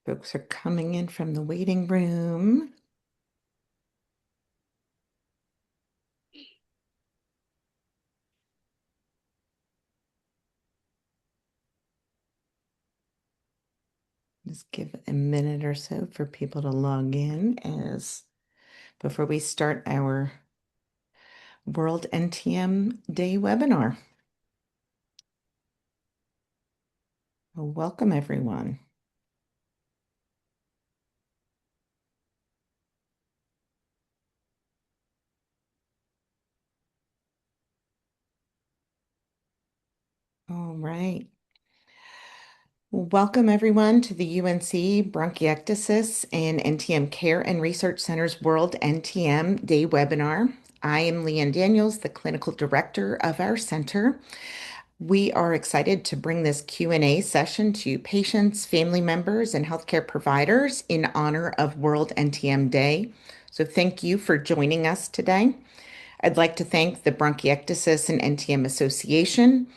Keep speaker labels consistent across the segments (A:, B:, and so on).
A: Folks are coming in from the waiting room. Just give a minute or so for people to log in as before we start our World NTM Day webinar. Well, welcome everyone. All right. Well, welcome everyone to the UNC Bronchiectasis and NTM Care and Research Center's World NTM Day webinar. I am Leanne Daniels, the clinical director of our center. We are excited to bring this Q&A session to patients, family members, and healthcare providers in honor of World NTM Day. So thank you for joining us today. I'd like to thank the Bronchiectasis and NTM Association,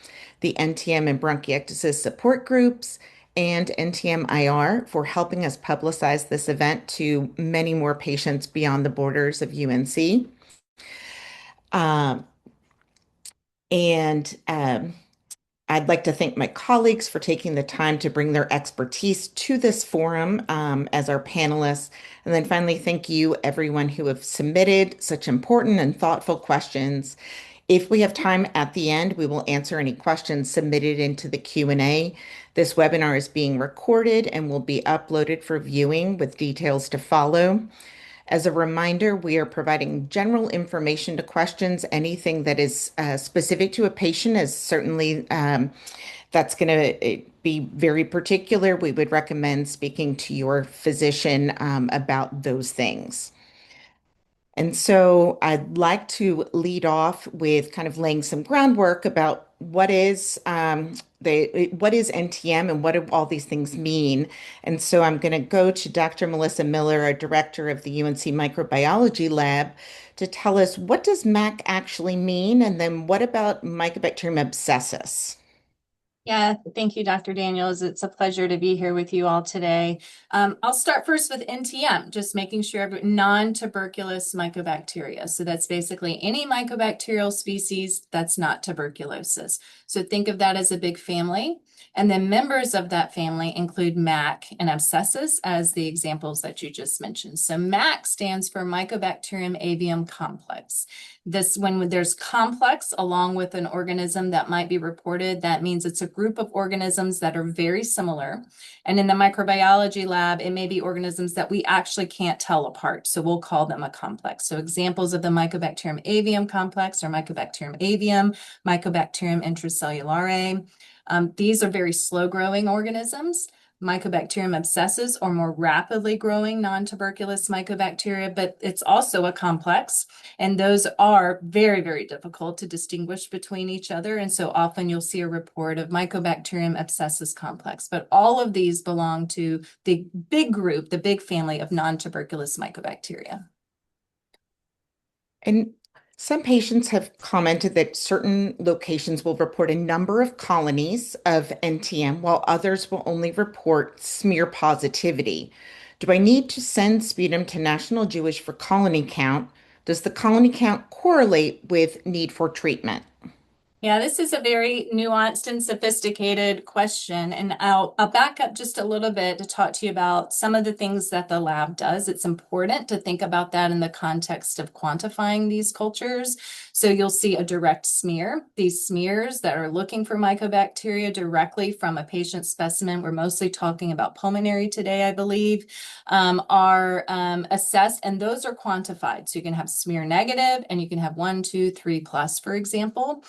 A: the NTM and Bronchiectasis support groups, and NTM IR for helping us publicize this event to many more patients beyond the borders of UNC. And I'd like to thank my colleagues for taking the time to bring their expertise to this forum as our panelists. And then finally, thank you everyone who have submitted such important and thoughtful questions. If we have time at the end, we will answer any questions submitted into the Q&A. This webinar is being recorded and will be uploaded for viewing with details to follow. As a reminder, we are providing general information to questions. Anything that is specific to a patient is certainly that's going to be very particular. We would recommend speaking to your physician about those things. And so I'd like to lead off with kind of laying some groundwork about what is what is NTM and what do all these things mean. And so I'm going to go to Dr. Melissa Miller, our director of the UNC Microbiology Lab, to tell us what does MAC actually mean, and then what about Mycobacterium abscessus?
B: Yeah, thank you, Dr. Daniels. It's a pleasure to be here with you all today. I'll start first with NTM, just making sure non-tuberculous mycobacteria. So that's basically any mycobacterial species that's not tuberculosis. So think of that as a big family. And then members of that family include MAC and abscessus as the examples that you just mentioned. So MAC stands for Mycobacterium avium complex. When there's complex along with an organism that might be reported, that means it's a group of organisms that are very similar. And in the microbiology lab, it may be organisms that we actually can't tell apart. So we'll call them a complex. So examples of the Mycobacterium avium complex are Mycobacterium avium, Mycobacterium intracellulare. These are very slow growing organisms. Mycobacterium abscessus are more rapidly growing non-tuberculous mycobacteria, but it's also a complex. And those are very, very difficult to distinguish between each other. And so often you'll see a report of Mycobacterium abscessus complex. But all of these belong to the big group, the big family of non-tuberculous mycobacteria.
A: And some patients have commented that certain locations will report a number of colonies of NTM, while others will only report smear positivity. Do I need to send sputum to National Jewish for colony count? Does the colony count correlate with need for treatment?
B: Yeah, this is a very nuanced and sophisticated question. And I'll back up just a little bit to talk to you about some of the things that the lab does. It's important to think about that in the context of quantifying these cultures. So you'll see a direct smear. These smears that are looking for mycobacteria directly from a patient specimen, we're mostly talking about pulmonary today, I believe, are assessed, and those are quantified. So you can have smear negative and you can have 1, 2, 3 plus, for example.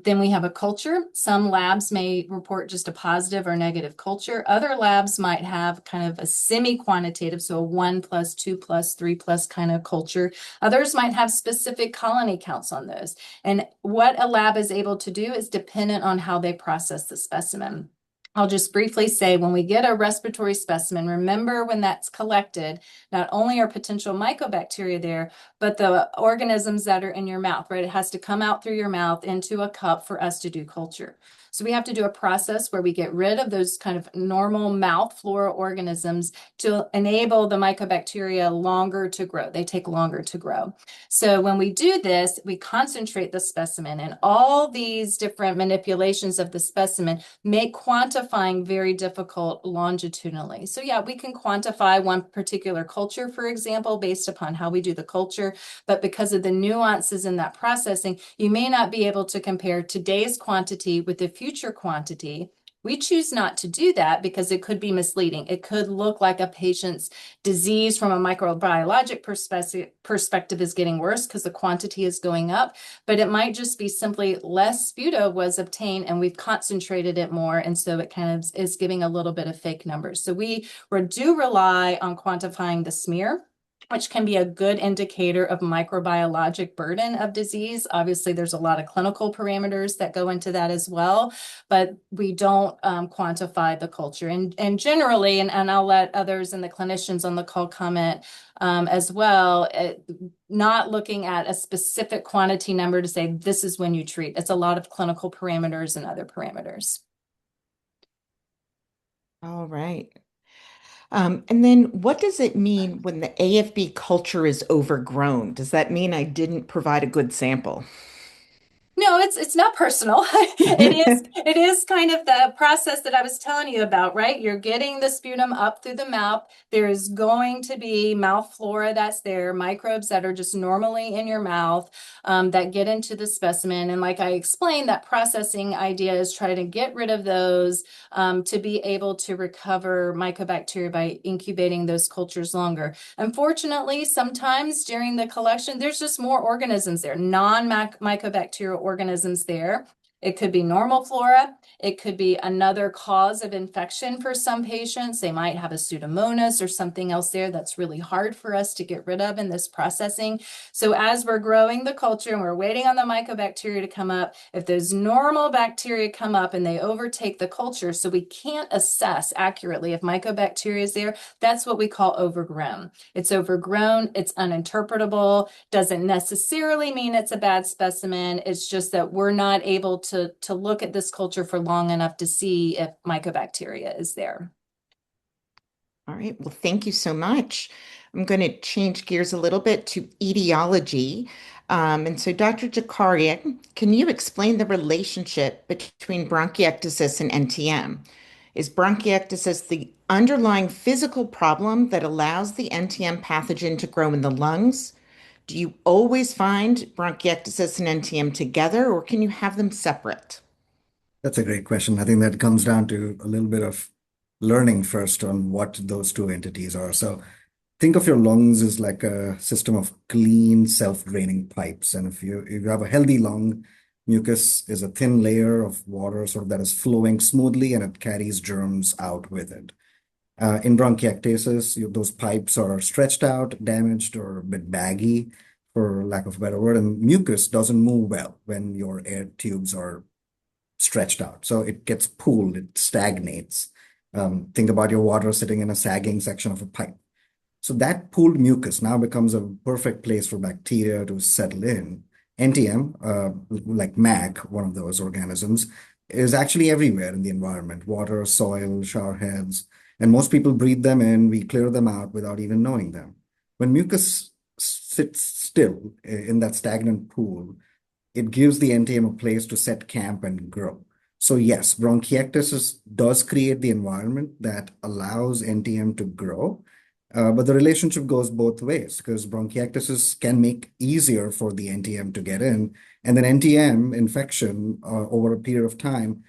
B: Then we have a culture. Some labs may report just a positive or negative culture. Other labs might have kind of a semi-quantitative, so a 1 plus, 2 plus, 3 plus kind of culture. Others might have specific colony counts on those. And what a lab is able to do is dependent on how they process the specimen. I'll just briefly say when we get a respiratory specimen, remember when that's collected, not only are potential mycobacteria there, but the organisms that are in your mouth, right? It has to come out through your mouth into a cup for us to do culture. So we have to do a process where we get rid of those kind of normal mouth flora organisms to enable the mycobacteria longer to grow. They take longer to grow. So when we do this, we concentrate the specimen, and all these different manipulations of the specimen make quantifying very difficult longitudinally. So yeah, we can quantify one particular culture, for example, based upon how we do the culture, but because of the nuances in that processing, you may not be able to compare today's quantity with the future quantity. We choose not to do that because it could be misleading. It could look like a patient's disease from a microbiologic perspective is getting worse because the quantity is going up, but it might just be simply less sputa was obtained and we've concentrated it more. And so it kind of is giving a little bit of fake numbers. So we do rely on quantifying the smear, which can be a good indicator of microbiologic burden of disease. Obviously, there's a lot of clinical parameters that go into that as well, but we don't quantify the culture. And generally, and I'll let others and the clinicians on the call comment as well, not looking at a specific quantity number to say this is when you treat. It's a lot of clinical parameters and other parameters.
A: All right. And then what does it mean when the AFB culture is overgrown? Does that mean I didn't provide a good sample?
B: No, it's not personal. It is kind of the process that I was telling you about, right? You're getting the sputum up through the mouth. There's going to be mouth flora that's there, microbes that are just normally in your mouth that get into the specimen. And like I explained, that processing idea is trying to get rid of those to be able to recover mycobacteria by incubating those cultures longer. Unfortunately, sometimes during the collection, there's just more organisms there, non-mycobacterial organisms there. It could be normal flora. It could be another cause of infection for some patients. They might have a Pseudomonas or something else there that's really hard for us to get rid of in this processing. So as we're growing the culture and we're waiting on the mycobacteria to come up, if those normal bacteria come up and they overtake the culture, so we can't assess accurately if mycobacteria is there, that's what we call overgrown. It's overgrown, it's uninterpretable, doesn't necessarily mean it's a bad specimen. It's just that we're not able to look at this culture for long enough to see if mycobacteria is there.
A: All right. Well, thank you so much. I'm going to change gears a little bit to etiology. And so, Dr. Jakaria, can you explain the relationship between bronchiectasis and NTM? Is bronchiectasis the underlying physical problem that allows the NTM pathogen to grow in the lungs? Do you always find bronchiectasis and NTM together, or can you have them separate?
C: That's a great question. I think that comes down to a little bit of learning first on what those two entities are. So think of your lungs as like a system of clean, self-draining pipes. And if you have a healthy lung, mucus is a thin layer of water sort of that is flowing smoothly and it carries germs out with it. In bronchiectasis, those pipes are stretched out, damaged, or a bit baggy, for lack of a better word, and mucus doesn't move well when your air tubes are stretched out. So it gets pooled, it stagnates. Think about your water sitting in a sagging section of a pipe. So that pooled mucus now becomes a perfect place for bacteria to settle in. NTM, like MAC, one of those organisms, is actually everywhere in the environment, water, soil, shower heads, and most people breathe them in, we clear them out without even knowing them. When mucus sits still in that stagnant pool, it gives the NTM a place to set camp and grow. So yes, bronchiectasis does create the environment that allows NTM to grow, but the relationship goes both ways because bronchiectasis can make easier for the NTM to get in, and then NTM infection over a period of time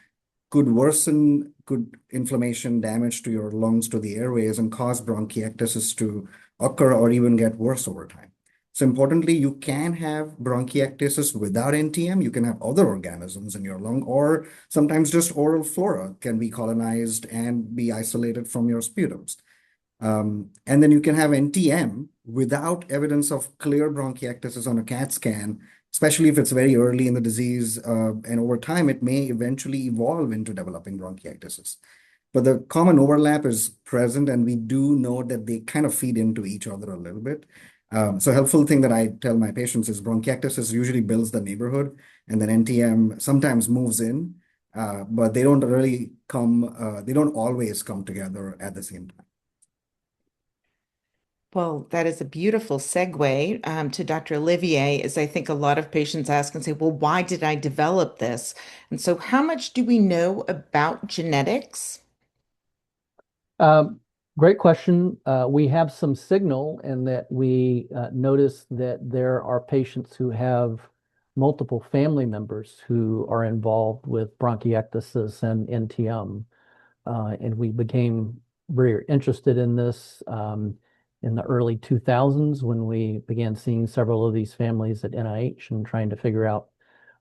C: could worsen, could inflammation damage to your lungs, to the airways, and cause bronchiectasis to occur or even get worse over time. So importantly, you can have bronchiectasis without NTM. You can have other organisms in your lung, or sometimes just oral flora can be colonized and be isolated from your sputums. And then you can have NTM without evidence of clear bronchiectasis on a CAT scan, especially if it's very early in the disease. And over time, it may eventually evolve into developing bronchiectasis. But the common overlap is present, and we do know that they kind of feed into each other a little bit. So a helpful thing that I tell my patients is bronchiectasis usually builds the neighborhood, and then NTM sometimes moves in. but they don't really come, they don't always come together at the same time.
A: Well, that is a beautiful segue to Dr. Olivier, as I think a lot of patients ask and say, well, why did I develop this? And so, how much do we know about genetics?
D: Um, Great question. We have some signal in that we notice that there are patients who have multiple family members who are involved with bronchiectasis and NTM. And we became very interested in this in the early 2000s when we began seeing several of these families at NIH and trying to figure out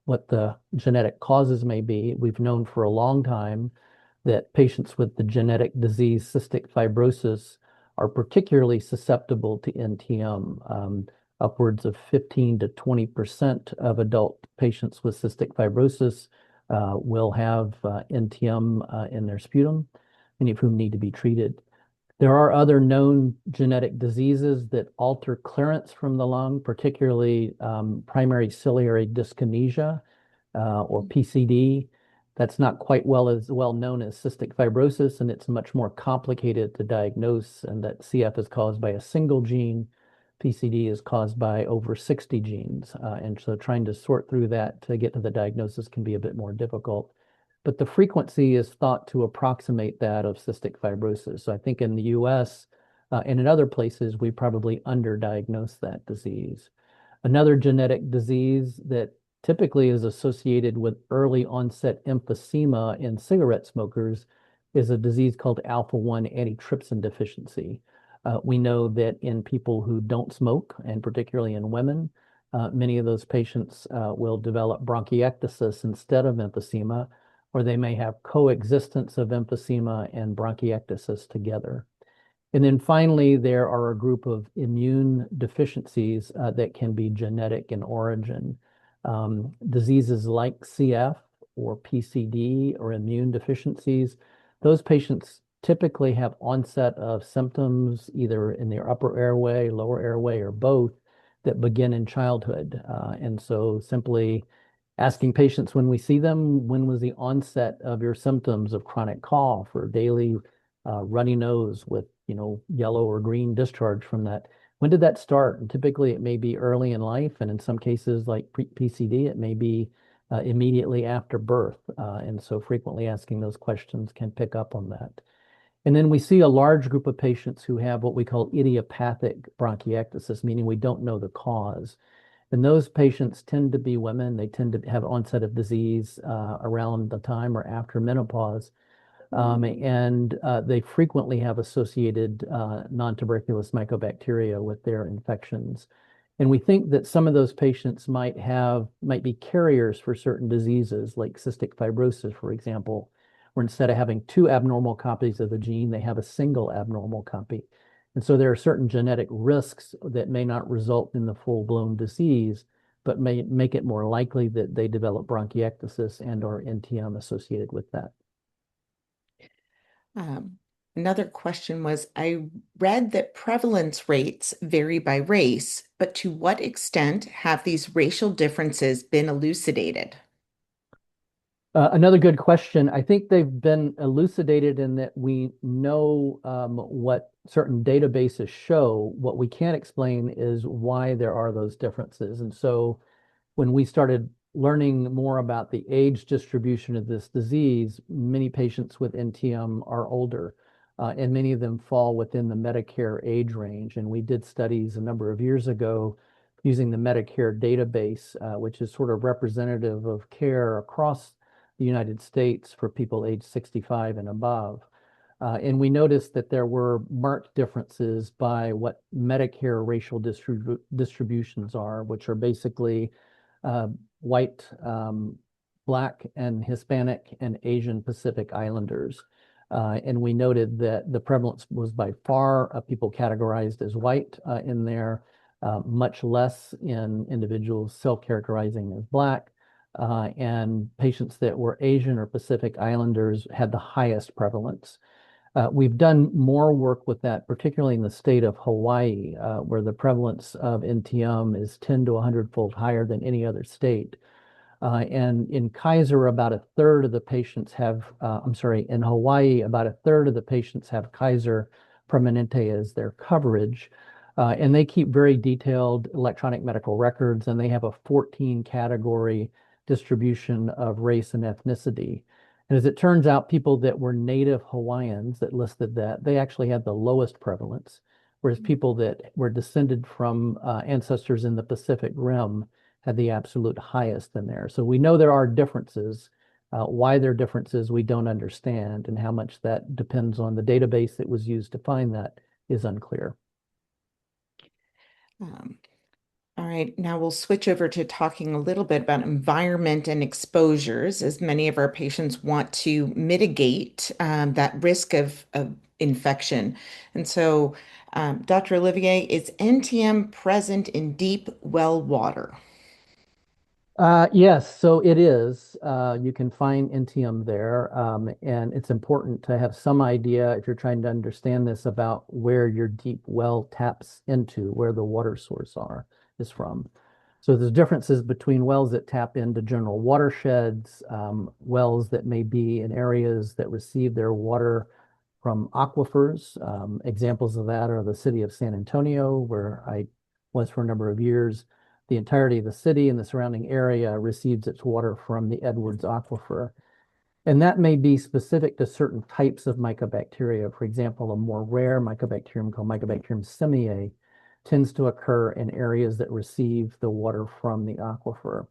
D: what the genetic causes may be. We've known for a long time that patients with the genetic disease cystic fibrosis are particularly susceptible to NTM. Upwards of 15 to 20% of adult patients with cystic fibrosis will have NTM in their sputum, many of whom need to be treated. There are other known genetic diseases that alter clearance from the lung, particularly primary ciliary dyskinesia or PCD. That's not quite as well known as cystic fibrosis, and it's much more complicated to diagnose. And that CF is caused by a single gene. PCD is caused by over 60 genes. And so trying to sort through that to get to the diagnosis can be a bit more difficult. But the frequency is thought to approximate that of cystic fibrosis. So I think in the US and in other places, we probably underdiagnose that disease. Another genetic disease that typically is associated with early onset emphysema in cigarette smokers is a disease called alpha-1 antitrypsin deficiency. We know that in people who don't smoke, and particularly in women, many of those patients will develop bronchiectasis instead of emphysema, or they may have coexistence of emphysema and bronchiectasis together. And then finally, there are a group of immune deficiencies that can be genetic in origin. Diseases like CF or PCD or immune deficiencies, those patients typically have onset of symptoms either in their upper airway, lower airway, or both that begin in childhood. And so simply asking patients when we see them, when was the onset of your symptoms of chronic cough or daily runny nose with yellow or green discharge from that? When did that start? And typically it may be early in life, and in some cases like PCD, it may be immediately after birth. And so frequently asking those questions can pick up on that. And then we see a large group of patients who have what we call idiopathic bronchiectasis, meaning we don't know the cause. And those patients tend to be women. They tend to have onset of disease around the time or after menopause. And they frequently have associated non-tuberculous mycobacteria with their infections. And we think that some of those patients might be carriers for certain diseases like cystic fibrosis, for example, where instead of having two abnormal copies of the gene, they have a single abnormal copy. And so there are certain genetic risks that may not result in the full-blown disease, but may make it more likely that they develop bronchiectasis and or NTM associated with that.
A: Another question was, I read that prevalence rates vary by race, but to what extent have these racial differences been elucidated?
D: Another good question. I think they've been elucidated in that we know what certain databases show. What we can't explain is why there are those differences. And so when we started learning more about the age distribution of this disease, many patients with NTM are older, and many of them fall within the Medicare age range. And we did studies a number of years ago using the Medicare database, which is sort of representative of care across the United States for people age 65 and above. And we noticed that there were marked differences by what Medicare racial distributions are, which are basically white, Black, and Hispanic, and Asian Pacific Islanders. And we noted that the prevalence was by far of people categorized as white in there, much less in individuals self-characterizing as Black. And patients that were Asian or Pacific Islanders had the highest prevalence. We've done more work with that, particularly in the state of Hawaii, where the prevalence of NTM is 10 to 100-fold higher than any other state. And in Kaiser, about a third of the patients have, I'm sorry, in Hawaii, about a third of the patients have Kaiser Permanente as their coverage. And they keep very detailed electronic medical records, and they have a 14 category distribution of race and ethnicity. And as it turns out, people that were native Hawaiians that listed that, they actually had the lowest prevalence, whereas people that were descended from ancestors in the Pacific Rim had the absolute highest in there. So we know there are differences. Why there are differences, we don't understand, and how much that depends on the database that was used to find that is unclear.
A: Um, all right, now we'll switch over to talking a little bit about environment and exposures, as many of our patients want to mitigate that risk of infection. And so, Dr. Olivier, is NTM present in deep well water?
D: Yes, so it is. You can find NTM there, and it's important to have some idea if you're trying to understand this about where your deep well taps into, where the water source is from. So there's differences between wells that tap into general watersheds, wells that may be in areas that receive their water from aquifers. Examples of that are the city of San Antonio, where I was for a number of years. The entirety of the city and the surrounding area receives its water from the Edwards Aquifer. And that may be specific to certain types of mycobacteria. For example, a more rare mycobacterium called Mycobacterium simiae tends to occur in areas that receive the water from the aquifer.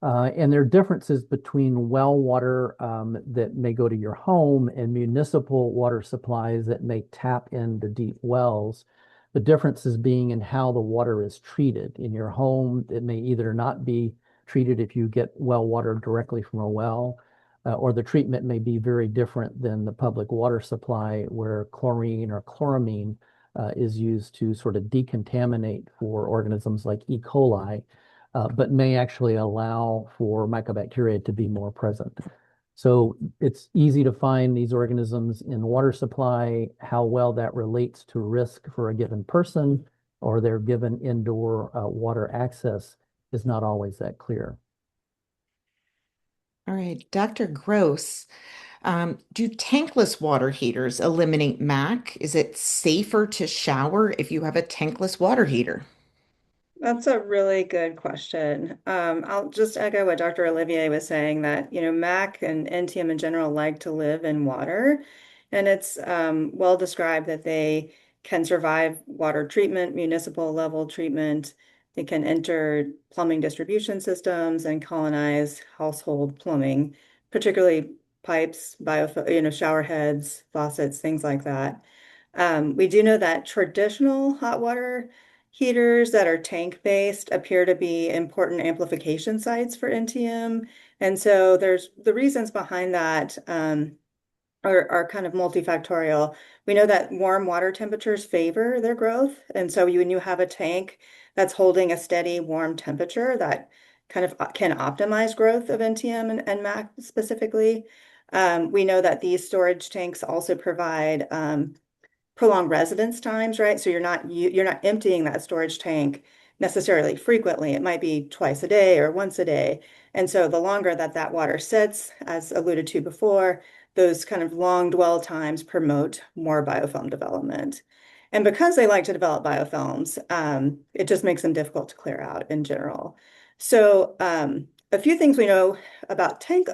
D: And there are differences between well water that may go to your home and municipal water supplies that may tap into deep wells. The difference is being in how the water is treated. In your home, it may either not be treated if you get well water directly from a well, or the treatment may be very different than the public water supply where chlorine or chloramine is used to sort of decontaminate for organisms like E. coli, but may actually allow for mycobacteria to be more present. So it's easy to find these organisms in water supply. How well that relates to risk for a given person or their given indoor water access is not always that clear.
A: All right, Dr. Gross, do tankless water heaters eliminate MAC? Is it safer to shower if you have a tankless water heater?
E: That's a really good question. I'll just echo what Dr. Olivier was saying that, MAC and NTM in general like to live in water. And it's well described that they can survive water treatment, municipal level treatment. They can enter plumbing distribution systems and colonize household plumbing, particularly pipes, shower heads, faucets, things like that. We do know that traditional hot water heaters that are tank-based appear to be important amplification sites for NTM. And so there's the reasons behind that are kind of multifactorial. We know that warm water temperatures favor their growth. And so when you have a tank that's holding a steady warm temperature, that kind of can optimize growth of NTM and MAC specifically. We know that these storage tanks also provide prolonged residence times, right? So you're not emptying that storage tank necessarily frequently. It might be twice a day or once a day. And so the longer that water sits, as alluded to before, those kind of long dwell times promote more biofilm development. And because they like to develop biofilms, it just makes them difficult to clear out in general. So a few things we know about tank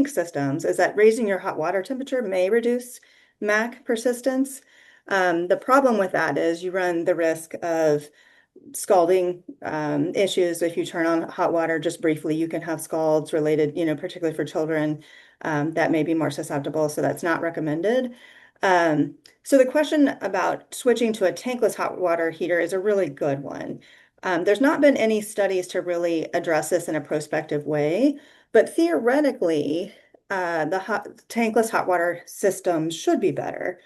E: systems is that raising your hot water temperature may reduce MAC persistence. The problem with that is you run the risk of scalding issues. If you turn on hot water just briefly, you can have scalds related, particularly for children that may be more susceptible. So that's not recommended. So the question about switching to a tankless hot water heater is a really good one. There's not been any studies to really address this in a prospective way, but theoretically, tankless hot water systems should be better.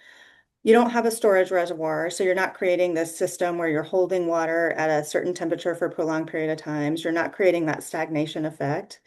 E: You don't have a storage reservoir, so you're not creating this system where you're holding water at a certain temperature for a prolonged period of times. You're not creating that stagnation effect.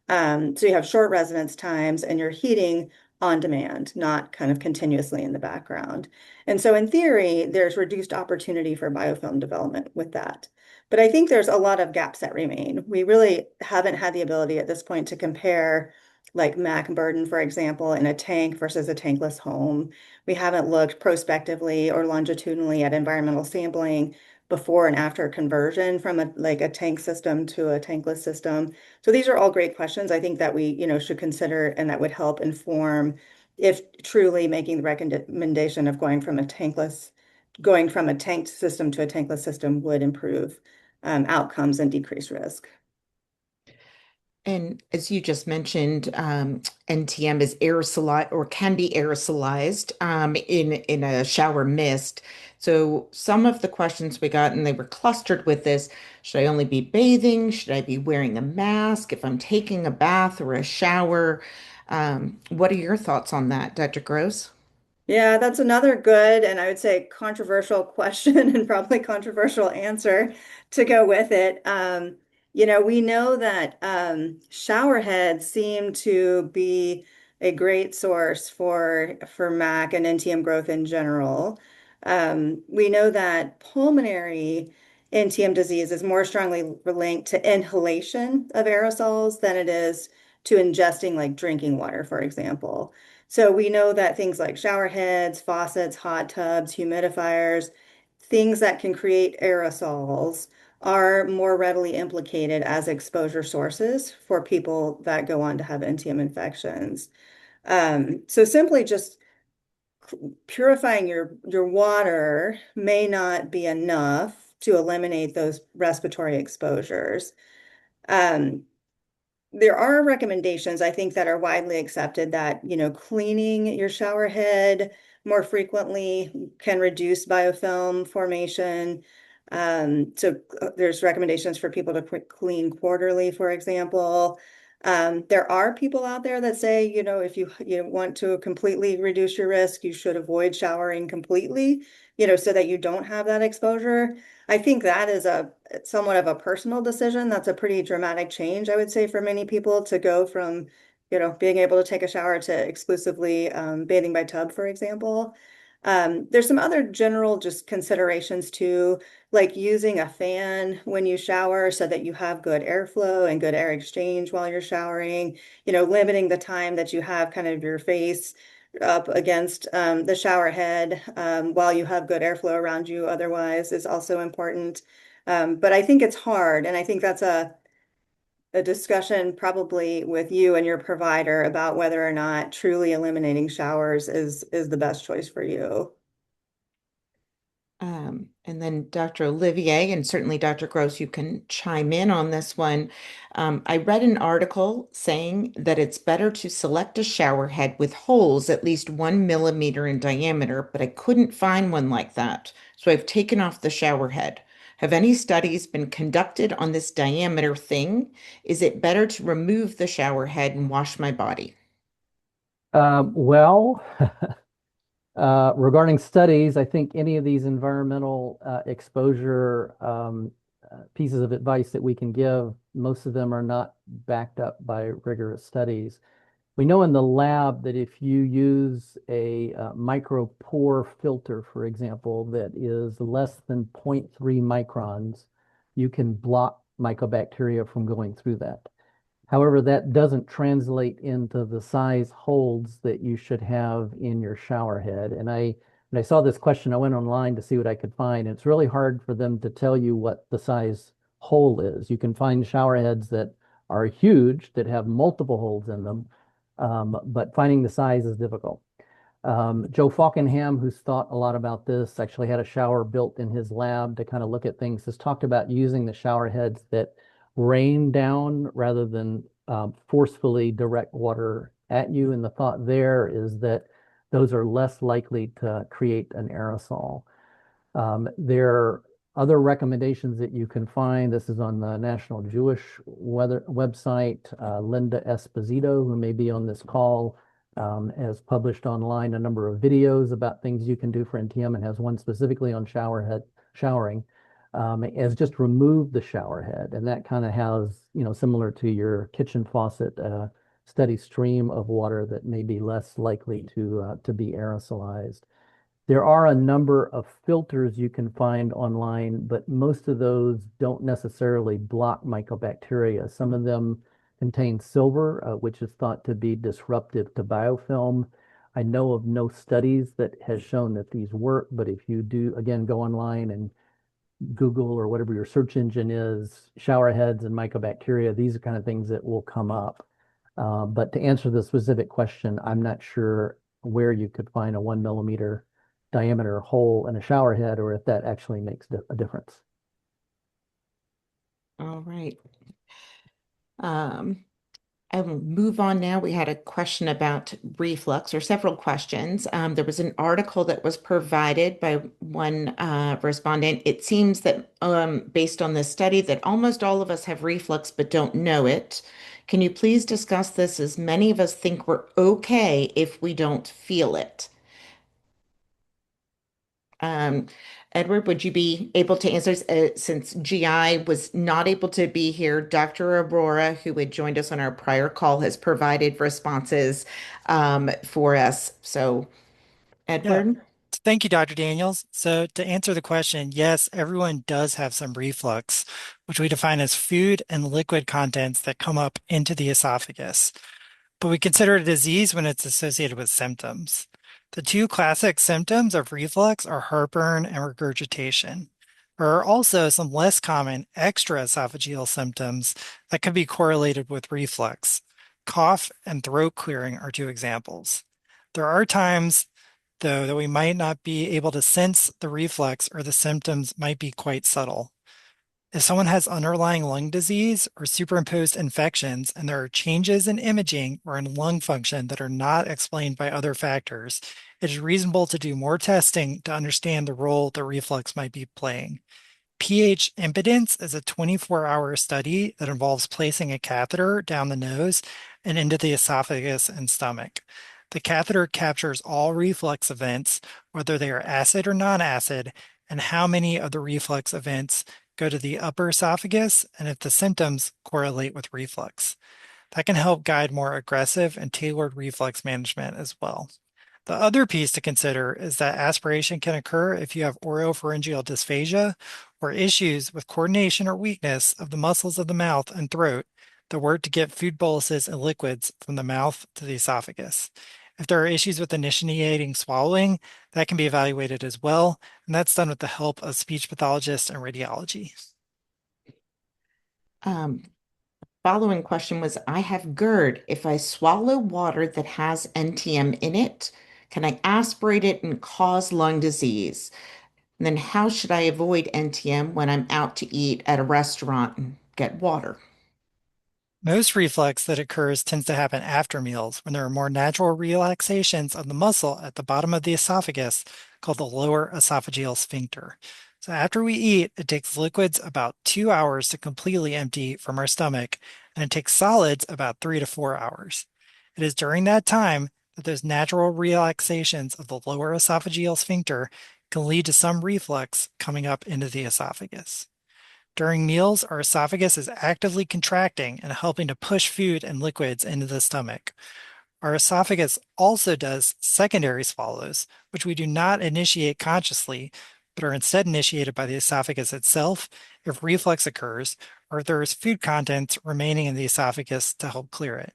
E: So you have short residence times and you're heating on demand, not kind of continuously in the background. And so in theory, there's reduced opportunity for biofilm development with that. But I think there's a lot of gaps that remain. We really haven't had the ability at this point to compare like MAC burden, for example, in a tank versus a tankless home. We haven't looked prospectively or longitudinally at environmental sampling before and after conversion from a tank system to a tankless system. So these are all great questions I think that we, should consider and that would help inform if truly making the recommendation of going from a tanked system to a tankless system would improve outcomes and decrease risk.
A: And as you just mentioned, NTM is aerosolized or can be aerosolized in a shower mist. So some of the questions we got, and they were clustered with this, should I only be bathing? Should I be wearing a mask if I'm taking a bath or a shower? What are your thoughts on that, Dr. Gross?
E: Yeah, that's another good and I would say controversial question and probably controversial answer to go with it. We know that shower heads seem to be a great source for MAC and NTM growth in general. We know that pulmonary NTM disease is more strongly linked to inhalation of aerosols than it is to ingesting like drinking water, for example. So we know that things like shower heads, faucets, hot tubs, humidifiers, things that can create aerosols are more readily implicated as exposure sources for people that go on to have NTM infections. So simply just purifying your water may not be enough to eliminate those respiratory exposures. Um, there are recommendations, I think, that are widely accepted that, cleaning your shower head more frequently can reduce biofilm formation. There's recommendations for people to clean quarterly, for example. There are people out there that say, if you want to completely reduce your risk, you should avoid showering completely, so that you don't have that exposure. I think that is somewhat of a personal decision. That's a pretty dramatic change, I would say, for many people to go from, being able to take a shower to exclusively bathing by tub, for example. There's some other general just considerations too, like using a fan when you shower so that you have good airflow and good air exchange while you're showering, limiting the time that you have kind of your face up against the shower head while you have good airflow around you otherwise is also important. But I think it's hard, and I think that's a discussion probably with you and your provider about whether or not truly eliminating showers is the best choice for you.
A: And then Dr. Olivier and certainly Dr. Gross, you can chime in on this one. I read an article saying that it's better to select a shower head with holes at least 1 millimeter in diameter, but I couldn't find one like that. So I've taken off the shower head. Have any studies been conducted on this diameter thing? Is it better to remove the shower head and wash my body?
D: Well, regarding studies, I think any of these environmental exposure pieces of advice that we can give, most of them are not backed up by rigorous studies. We know in the lab that if you use a micropore filter, for example, that is less than zero point 0.3 microns, you can block mycobacteria from going through that. However, that doesn't translate into the size holds that you should have in your shower head. And when I saw this question, I went online to see what I could find. It's really hard for them to tell you what the size hole is. You can find shower heads that are huge, that have multiple holes in them, but finding the size is difficult. Joe Falkenham, who's thought a lot about this, actually had a shower built in his lab to kind of look at things, has talked about using the shower heads that rain down rather than forcefully direct water at you. And the thought there is that those are less likely to create an aerosol. There are other recommendations that you can find. This is on the National Jewish Weather website. Linda Esposito, who may be on this call, has published online a number of videos about things you can do for NTM and has one specifically on showering. Has just removed the shower head, and that kind of has, similar to your kitchen faucet, a steady stream of water that may be less likely to be aerosolized. There are a number of filters you can find online, but most of those don't necessarily block mycobacteria. Some of them contain silver, which is thought to be disruptive to biofilm. I know of no studies that has shown that these work, but if you do, again, go online and Google or whatever your search engine is, shower heads and mycobacteria, these are kind of things that will come up. But to answer the specific question, I'm not sure where you could find a 1 millimeter diameter hole in a shower head or if that actually makes a difference.
A: All right. I will move on now. We had a question about reflux, or several questions. There was an article that was provided by one respondent. It seems that, based on this study, that almost all of us have reflux but don't know it. Can you please discuss this, as many of us think we're okay if we don't feel it? Um, Edward, would you be able to answer, since GI was not able to be here? Dr. Aurora, who had joined us on our prior call, has provided responses for us. So,
F: Yeah.
A: Edward?
F: Thank you, Dr. Daniels. So to answer the question, yes, everyone does have some reflux, which we define as food and liquid contents that come up into the esophagus. But we consider it a disease when it's associated with symptoms. The two classic symptoms of reflux are heartburn and regurgitation. There are also some less common extraesophageal symptoms that could be correlated with reflux. Cough and throat clearing are two examples. There are times, though, that we might not be able to sense the reflux or the symptoms might be quite subtle. If someone has underlying lung disease or superimposed infections and there are changes in imaging or in lung function that are not explained by other factors, it is reasonable to do more testing to understand the role the reflux might be playing. pH impedance is a 24-hour study that involves placing a catheter down the nose and into the esophagus and stomach. The catheter captures all reflux events, whether they are acid or non-acid, and how many of the reflux events go to the upper esophagus, and if the symptoms correlate with reflux. That can help guide more aggressive and tailored reflux management as well. The other piece to consider is that aspiration can occur if you have oropharyngeal dysphagia or issues with coordination or weakness of the muscles of the mouth and throat that work to get food boluses and liquids from the mouth to the esophagus. If there are issues with initiating swallowing, that can be evaluated as well, and that's done with the help of speech pathologists and radiology.
A: Um, Following question was, I have GERD. If I swallow water that has NTM in it, can I aspirate it and cause lung disease? And then how should I avoid NTM when I'm out to eat at a restaurant and get water?
F: Most reflux that occurs tends to happen after meals when there are more natural relaxations of the muscle at the bottom of the esophagus called the lower esophageal sphincter. So after we eat, it takes liquids about 2 hours to completely empty from our stomach, and it takes solids about 3 to 4 hours. It is during that time that those natural relaxations of the lower esophageal sphincter can lead to some reflux coming up into the esophagus. During meals, our esophagus is actively contracting and helping to push food and liquids into the stomach. Our esophagus also does secondary swallows, which we do not initiate consciously, but are instead initiated by the esophagus itself if reflux occurs or if there is food contents remaining in the esophagus to help clear it.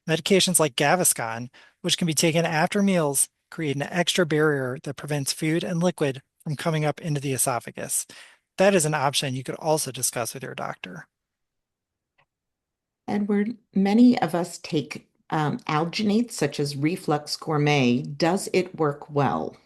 F: Medications like Gaviscon, which can be taken after meals, create an extra barrier that prevents food and liquid from coming up into the esophagus. That is an option you could also discuss with your doctor.
A: Edward, many of us take alginates such as Reflux Gourmet. Does it work well?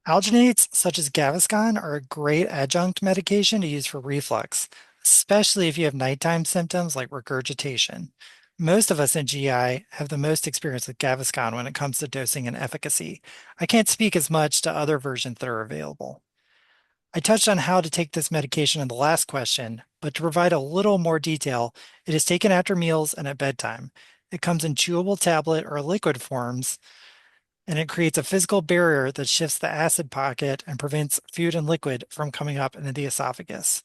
F: Alginates, such as Gaviscon, are a great adjunct medication to use for reflux, especially if you have nighttime symptoms like regurgitation. Most of us in GI have the most experience with Gaviscon when it comes to dosing and efficacy. I can't speak as much to other versions that are available. I touched on how to take this medication in the last question, but to provide a little more detail, it is taken after meals and at bedtime. It comes in chewable tablet or liquid forms, and it creates a physical barrier that shifts the acid pocket and prevents food and liquid from coming up into the esophagus.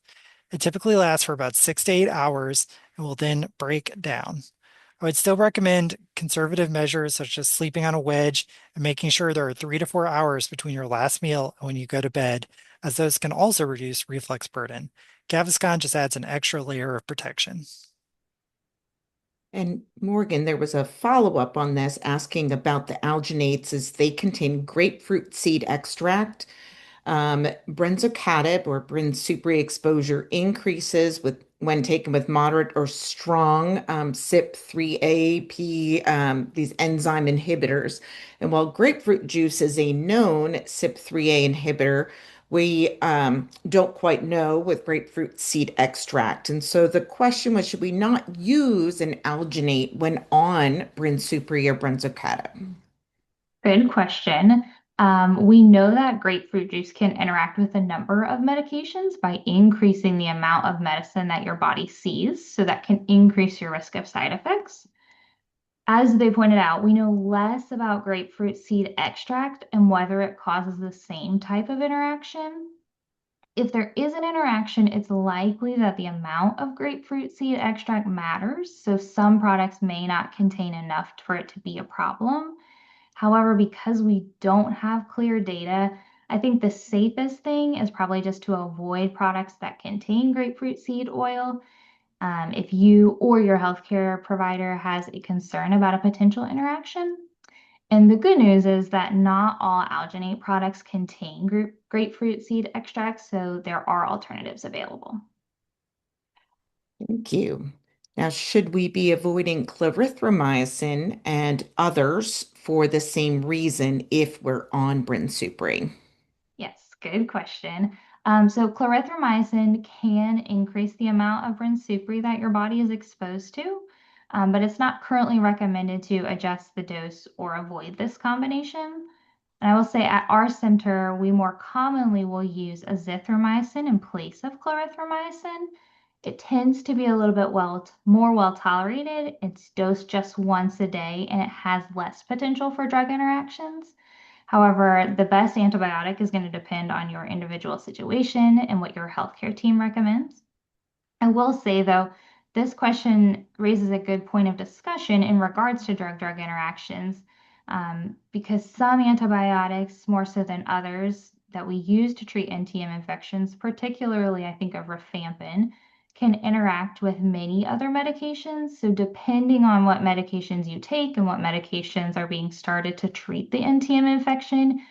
F: It typically lasts for about 6 to 8 hours and will then break down. I would still recommend conservative measures such as sleeping on a wedge and making sure there are 3 to 4 hours between your last meal and when you go to bed, as those can also reduce reflux burden. Gaviscon just adds an extra layer of protection.
A: And Morgan, there was a follow-up on this asking about the alginates as they contain grapefruit seed extract. Brensocatib or Brinsupri exposure increases with when taken with moderate or strong CYP3A, these enzyme inhibitors. And while grapefruit juice is a known CYP3A inhibitor, we don't quite know with grapefruit seed extract. And so the question was, should we not use an alginate when on Brinsupri or Brensocatib?
G: Good question. We know that grapefruit juice can interact with a number of medications by increasing the amount of medicine that your body sees, so that can increase your risk of side effects. As they pointed out, we know less about grapefruit seed extract and whether it causes the same type of interaction. If there is an interaction, it's likely that the amount of grapefruit seed extract matters, so some products may not contain enough for it to be a problem. However, because we don't have clear data, I think the safest thing is probably just to avoid products that contain grapefruit seed oil. If you or your healthcare provider has a concern about a potential interaction. And the good news is that not all alginate products contain grapefruit seed extract, so there are alternatives available.
A: Thank you. Now, should we be avoiding clarithromycin and others for the same reason if we're on Brinsupri?
G: Yes, good question. So clarithromycin can increase the amount of Brinsupri that your body is exposed to, but it's not currently recommended to adjust the dose or avoid this combination. And I will say at our center, we more commonly will use azithromycin in place of clarithromycin. It tends to be a little bit more well tolerated. It's dosed just once a day and it has less potential for drug interactions. However, the best antibiotic is going to depend on your individual situation and what your healthcare team recommends. I will say, though, this question raises a good point of discussion in regards to drug-drug interactions, because some antibiotics, more so than others, that we use to treat NTM infections, particularly I think of rifampin, can interact with many other medications. So depending on what medications you take and what medications are being started to treat the NTM infection,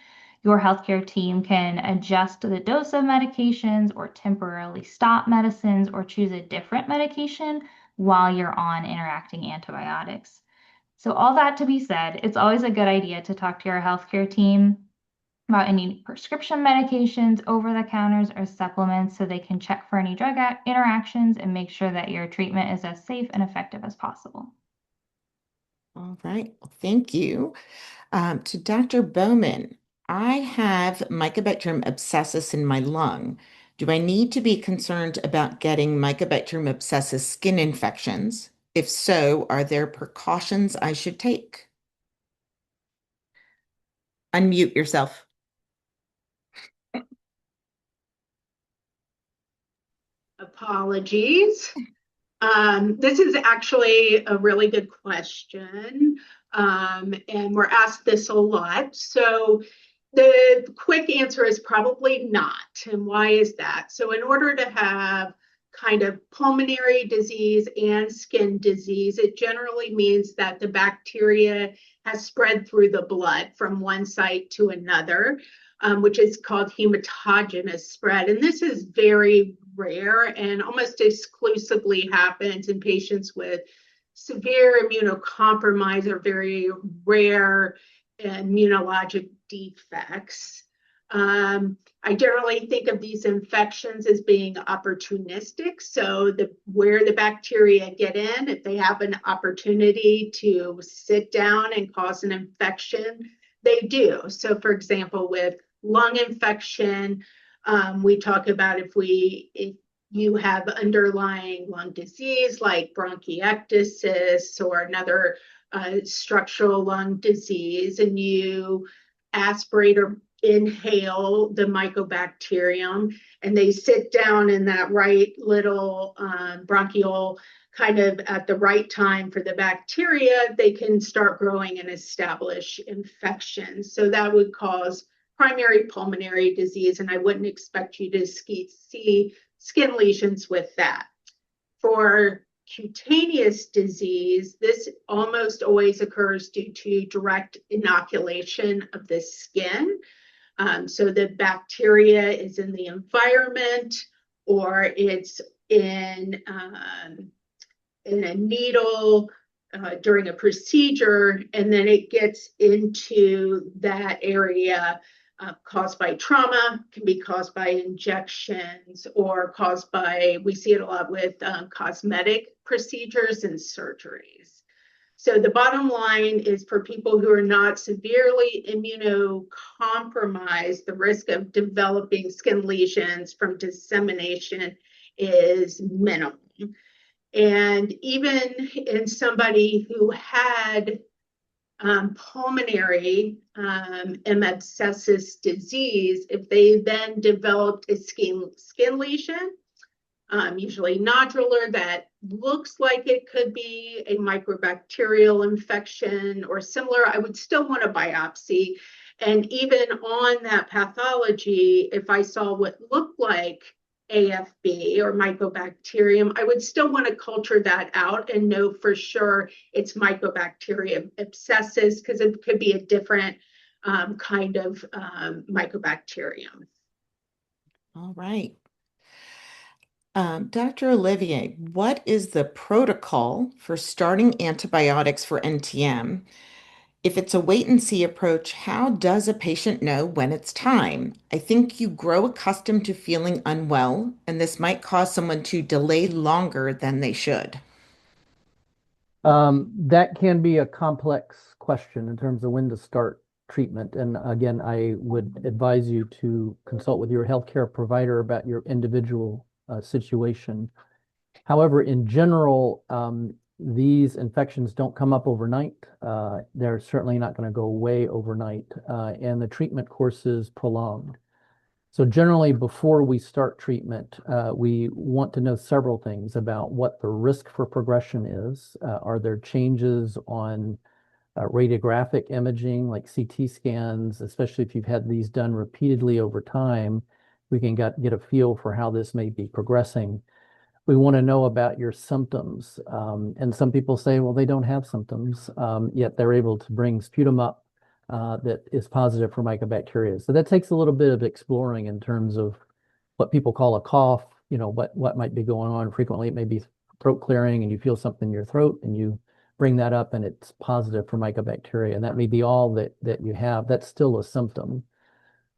G: your healthcare team can adjust the dose of medications or temporarily stop medicines or choose a different medication while you're on interacting antibiotics. So all that to be said, it's always a good idea to talk to your healthcare team about any prescription medications, over-the-counters, or supplements so they can check for any drug interactions and make sure that your treatment is as safe and effective as possible.
A: All right. Well, thank you. To Dr. Bowman, I have Mycobacterium abscessus in my lung. Do I need to be concerned about getting Mycobacterium abscessus skin infections? If so, are there precautions I should take? Unmute yourself.
H: Apologies. This is actually a really good question, and we're asked this a lot. So the quick answer is probably not. And why is that? So in order to have kind of pulmonary disease and skin disease, it generally means that the bacteria has spread through the blood from one site to another, which is called hematogenous spread. And this is very rare and almost exclusively happens in patients with severe immunocompromise or very rare immunologic defects. I generally think of these infections as being opportunistic. So where the bacteria get in, if they have an opportunity to sit down and cause an infection, they do. So for example, with lung infection, we talk about if you have underlying lung disease like bronchiectasis or another structural lung disease, and you aspirate or inhale the mycobacterium and they sit down in that right little bronchial kind of at the right time for the bacteria, they can start growing and establish infections. So that would cause primary pulmonary disease, and I wouldn't expect you to see skin lesions with that. For cutaneous disease, this almost always occurs due to direct inoculation of the skin. So the bacteria is in the environment, or it's in a needle during a procedure, and then it gets into that area caused by trauma, can be caused by injections, or caused by, we see it a lot with cosmetic procedures and surgeries. So the bottom line is, for people who are not severely immunocompromised, the risk of developing skin lesions from dissemination is minimal. And even in somebody who had pulmonary M. abscessus disease, if they then developed a skin lesion, usually nodular, that looks like it could be a microbacterial infection or similar, I would still want a biopsy. And even on that pathology, if I saw what looked like AFB or Mycobacterium, I would still want to culture that out and know for sure it's Mycobacterium abscessus, because it could be a different kind of Mycobacterium.
A: All right. Dr. Olivier, what is the protocol for starting antibiotics for NTM? If it's a wait and see approach, how does a patient know when it's time? I think you grow accustomed to feeling unwell, and this might cause someone to delay longer than they should.
D: That can be a complex question in terms of when to start treatment. And again, I would advise you to consult with your healthcare provider about your individual situation. However, in general, these infections don't come up overnight. They're certainly not going to go away overnight, and the treatment course is prolonged. So generally, before we start treatment, we want to know several things about what the risk for progression is. Are there changes on radiographic imaging, like CT scans, especially if you've had these done repeatedly over time? We can get a feel for how this may be progressing. We want to know about your symptoms. And some people say, well, they don't have symptoms, yet they're able to bring sputum up that is positive for mycobacteria. So that takes a little bit of exploring in terms of what people call a cough, what might be going on. Frequently, it may be throat clearing and you feel something in your throat and you bring that up and it's positive for mycobacteria. And that may be all that you have. That's still a symptom.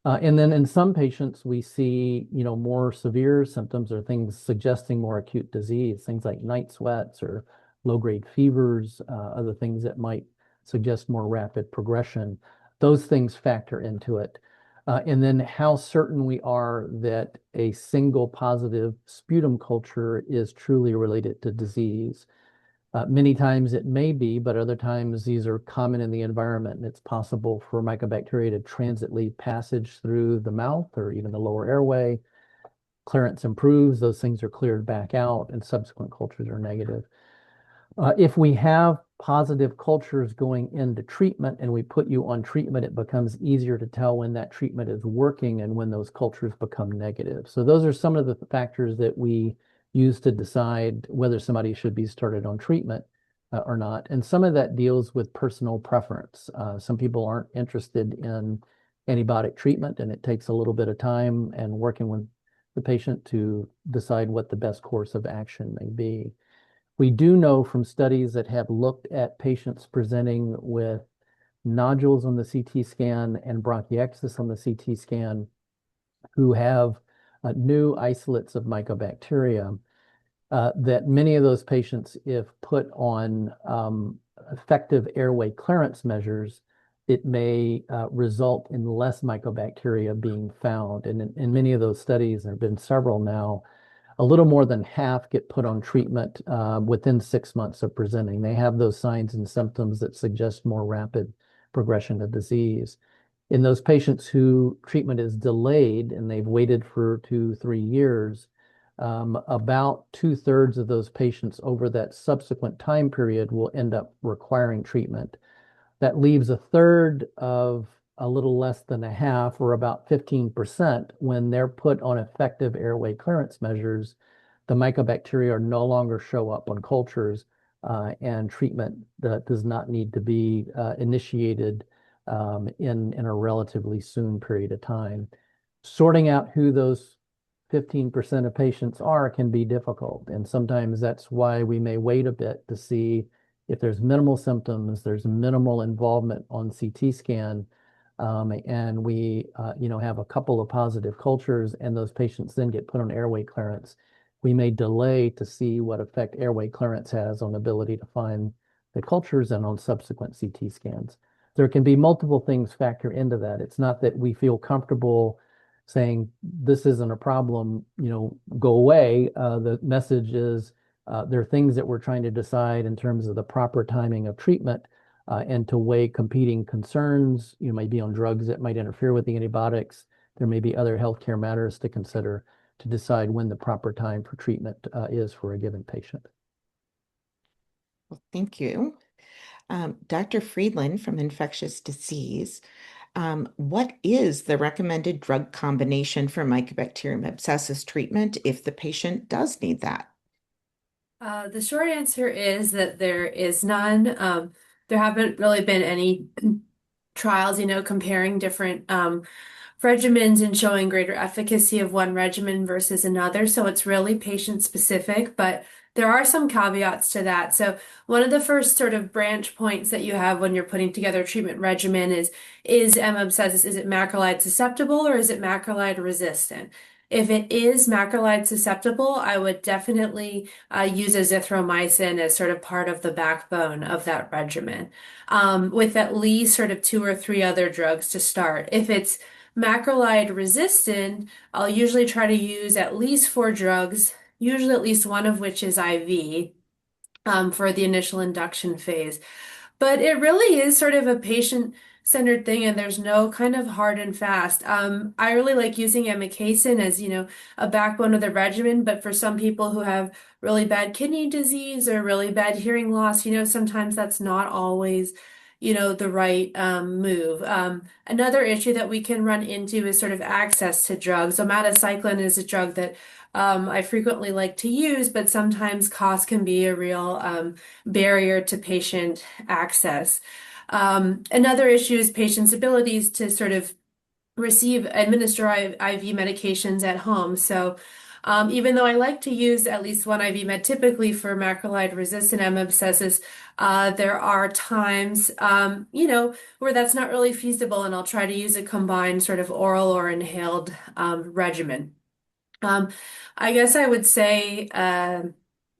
D: And then in some patients, we see, more severe symptoms or things suggesting more acute disease, things like night sweats or low-grade fevers, other things that might suggest more rapid progression. Those things factor into it. And then how certain we are that a single positive sputum culture is truly related to disease. Many times it may be, but other times these are common in the environment, and it's possible for mycobacteria to transitly passage through the mouth or even the lower airway. Clearance improves, those things are cleared back out, and subsequent cultures are negative. If we have positive cultures going into treatment and we put you on treatment, it becomes easier to tell when that treatment is working and when those cultures become negative. So those are some of the factors that we use to decide whether somebody should be started on treatment or not. And some of that deals with personal preference. Some people aren't interested in antibiotic treatment, and it takes a little bit of time and working with the patient to decide what the best course of action may be. We do know from studies that have looked at patients presenting with nodules on the CT scan and bronchiectasis on the CT scan who have new isolates of mycobacteria, that many of those patients, if put on effective airway clearance measures, it may result in less mycobacteria being found. And in many of those studies, there have been several now, a little more than half get put on treatment within 6 months of presenting. They have those signs and symptoms that suggest more rapid progression of disease. In those patients who treatment is delayed and they've waited for 2, 3 years, about 2/3 of those patients over that subsequent time period will end up requiring treatment. That leaves a third of a little less than a half, or about 15%, when they're put on effective airway clearance measures, the mycobacteria no longer show up on cultures, and treatment that does not need to be initiated in a relatively soon period of time. Sorting out who those 15% of patients are can be difficult. And sometimes that's why we may wait a bit to see if there's minimal symptoms, there's minimal involvement on CT scan, and we have a couple of positive cultures and those patients then get put on airway clearance. We may delay to see what effect airway clearance has on ability to find the cultures and on subsequent CT scans. There can be multiple things factor into that. It's not that we feel comfortable saying this isn't a problem, go away. The message is there are things that we're trying to decide in terms of the proper timing of treatment, and to weigh competing concerns. You may be on drugs that might interfere with the antibiotics. There may be other healthcare matters to consider to decide when the proper time for treatment is for a given patient.
A: Well, thank you. Dr. Friedland from Infectious Disease, what is the recommended drug combination for Mycobacterium abscessus treatment if the patient does need that?
I: The short answer is that there is none. There haven't really been any trials, comparing different regimens and showing greater efficacy of one regimen versus another. So it's really patient specific, but there are some caveats to that. So one of the first sort of branch points that you have when you're putting together a treatment regimen is M. abscessus, is it macrolide susceptible or is it macrolide resistant? If it is macrolide susceptible, I would definitely use azithromycin as sort of part of the backbone of that regimen, with at least sort of 2 or 3 other drugs to start. If it's macrolide resistant, I'll usually try to use at least 4 drugs, usually at least one of which is IV, for the initial induction phase. But it really is sort of a patient-centered thing, and there's no kind of hard and fast. I really like using amikacin as, a backbone of the regimen, but for some people who have really bad kidney disease or really bad hearing loss, sometimes that's not always, the right move. Another issue that we can run into is sort of access to drugs. Omadacycline is a drug that I frequently like to use, but sometimes cost can be a real barrier to patient access. Another issue is patients' abilities to sort of administer IV medications at home. So even though I like to use at least one IV med typically for macrolide resistant M. abscessus, there are times, where that's not really feasible, and I'll try to use a combined sort of oral or inhaled regimen. I guess I would say,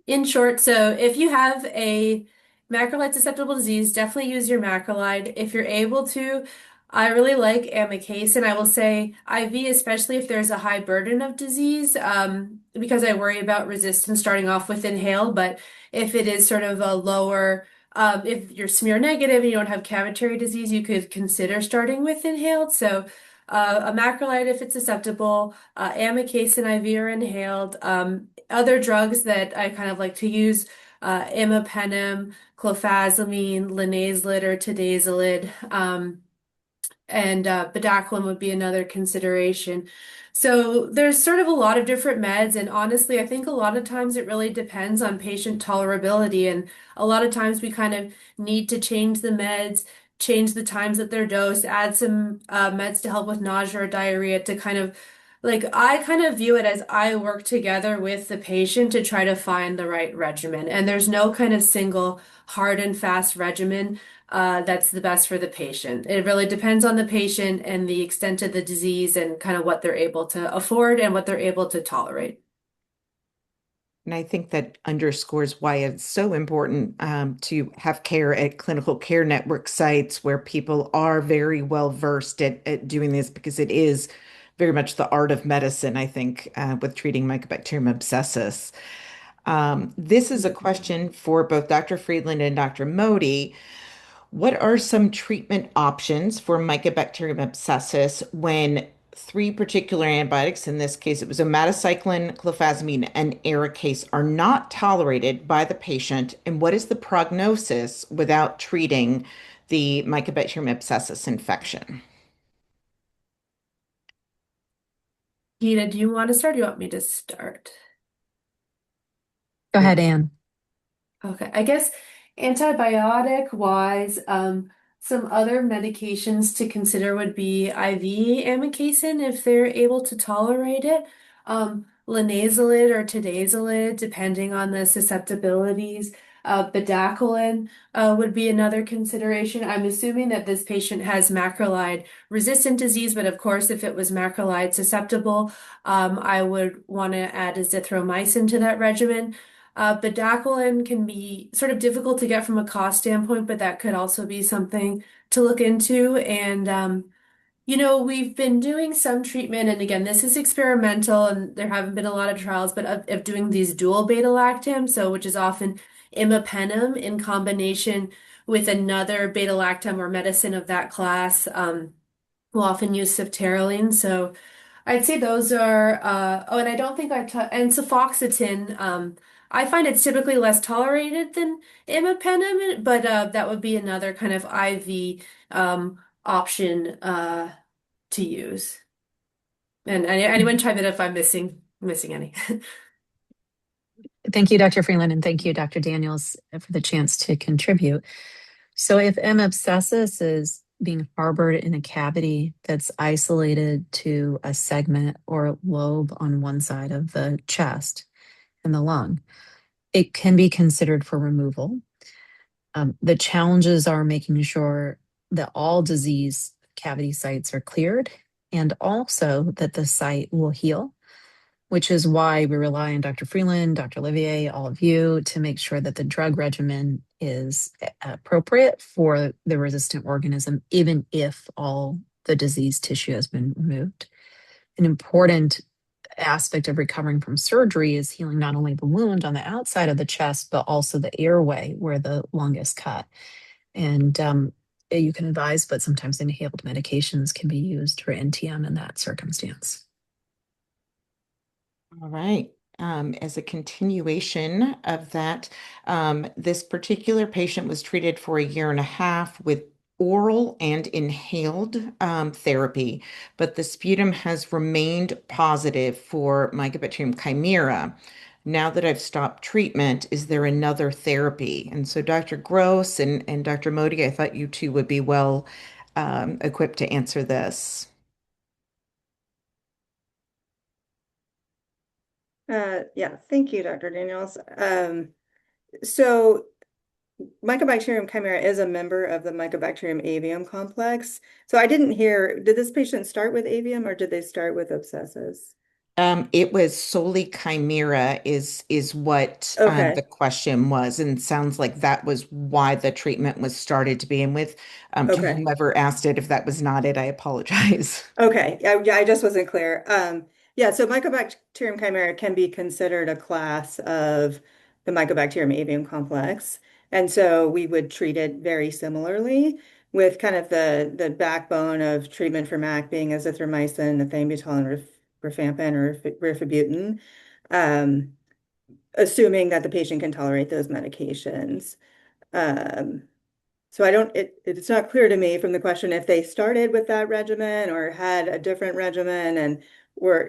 I: in short, so if you have a macrolide susceptible disease, definitely use your macrolide. If you're able to, I really like amikacin. I will say IV, especially if there's a high burden of disease, because I worry about resistance starting off with inhaled. But if it is sort of a lower, if you're smear negative and you don't have cavitary disease, you could consider starting with inhaled. So a macrolide if it's susceptible, amikacin IV or inhaled. Other drugs that I kind of like to use, imipenem, clofazimine, linezolid or tadalafil, and bedaquiline would be another consideration. So there's sort of a lot of different meds, and honestly, I think a lot of times it really depends on patient tolerability, and a lot of times we kind of need to change the meds, change the times that they're dosed, add some meds to help with nausea or diarrhea to kind of I kind of view it as I work together with the patient to try to find the right regimen. And there's no kind of single hard and fast regimen that's the best for the patient. It really depends on the patient and the extent of the disease and kind of what they're able to afford and what they're able to tolerate.
A: And I think that underscores why it's so important to have care at clinical care network sites where people are very well versed at doing this, because it is very much the art of medicine, I think, with treating Mycobacterium abscessus. This is a question for both Dr. Friedland and Dr. Modi. What are some treatment options for Mycobacterium abscessus when three particular antibiotics, in this case it was omadacycline, clofazimine, and Arikayce, are not tolerated by the patient, and what is the prognosis without treating the Mycobacterium abscessus infection?
I: Gita, do you want to start? Or do you want me to start?
J: Go ahead, Anne.
I: Okay, I guess antibiotic wise, some other medications to consider would be IV amikacin if they're able to tolerate it. Linezolid or tadazolid, depending on the susceptibilities. Bedaquiline would be another consideration. I'm assuming that this patient has macrolide resistant disease, but of course, if it was macrolide susceptible, I would want to add azithromycin to that regimen. Bedaquiline can be sort of difficult to get from a cost standpoint, but that could also be something to look into. And, we've been doing some treatment, and again, this is experimental, and there haven't been a lot of trials, but of doing these dual beta-lactam, so which is often imipenem in combination with another beta-lactam or medicine of that class. We'll often use ceftaroline, so I'd say those are, and I don't think and cefoxitin, I find it's typically less tolerated than imipenem, but that would be another kind of IV option to use. And anyone chime in if I'm missing any.
J: Thank you, Dr. Freeland, and thank you, Dr. Daniels, for the chance to contribute. So if M. abscessus is being harbored in a cavity that's isolated to a segment or lobe on one side of the chest and the lung, it can be considered for removal. The challenges are making sure that all disease cavity sites are cleared and also that the site will heal, which is why we rely on Dr. Freeland, Dr. Olivier, all of you to make sure that the drug regimen is appropriate for the resistant organism, even if all the disease tissue has been removed. An important aspect of recovering from surgery is healing not only the wound on the outside of the chest, but also the airway where the lung is cut. And you can advise, but sometimes inhaled medications can be used for NTM in that circumstance.
A: All right. As a continuation of that, this particular patient was treated for a year and a half with oral and inhaled therapy, but the sputum has remained positive for Mycobacterium chimera. Now that I've stopped treatment, is there another therapy? And so Dr. Gross and Dr. Modi, I thought you two would be well equipped to answer this.
E: Yeah, thank you, Dr. Daniels. So Mycobacterium chimera is a member of the Mycobacterium avium complex. So I didn't hear, did this patient start with avium or did they start with abscessus?
A: It was solely chimera is what
E: Okay.
A: the question was, and sounds like that was why the treatment was started to begin with. To
E: Okay.
A: whomever asked it, if that was not it, I apologize.
E: Okay. Yeah, I just wasn't clear. Yeah, so Mycobacterium chimera can be considered a class of the Mycobacterium avium complex. And so we would treat it very similarly with kind of the backbone of treatment for MAC being azithromycin, ethambutol, and rifampin or rifabutin, assuming that the patient can tolerate those medications. So it's not clear to me from the question if they started with that regimen or had a different regimen and were,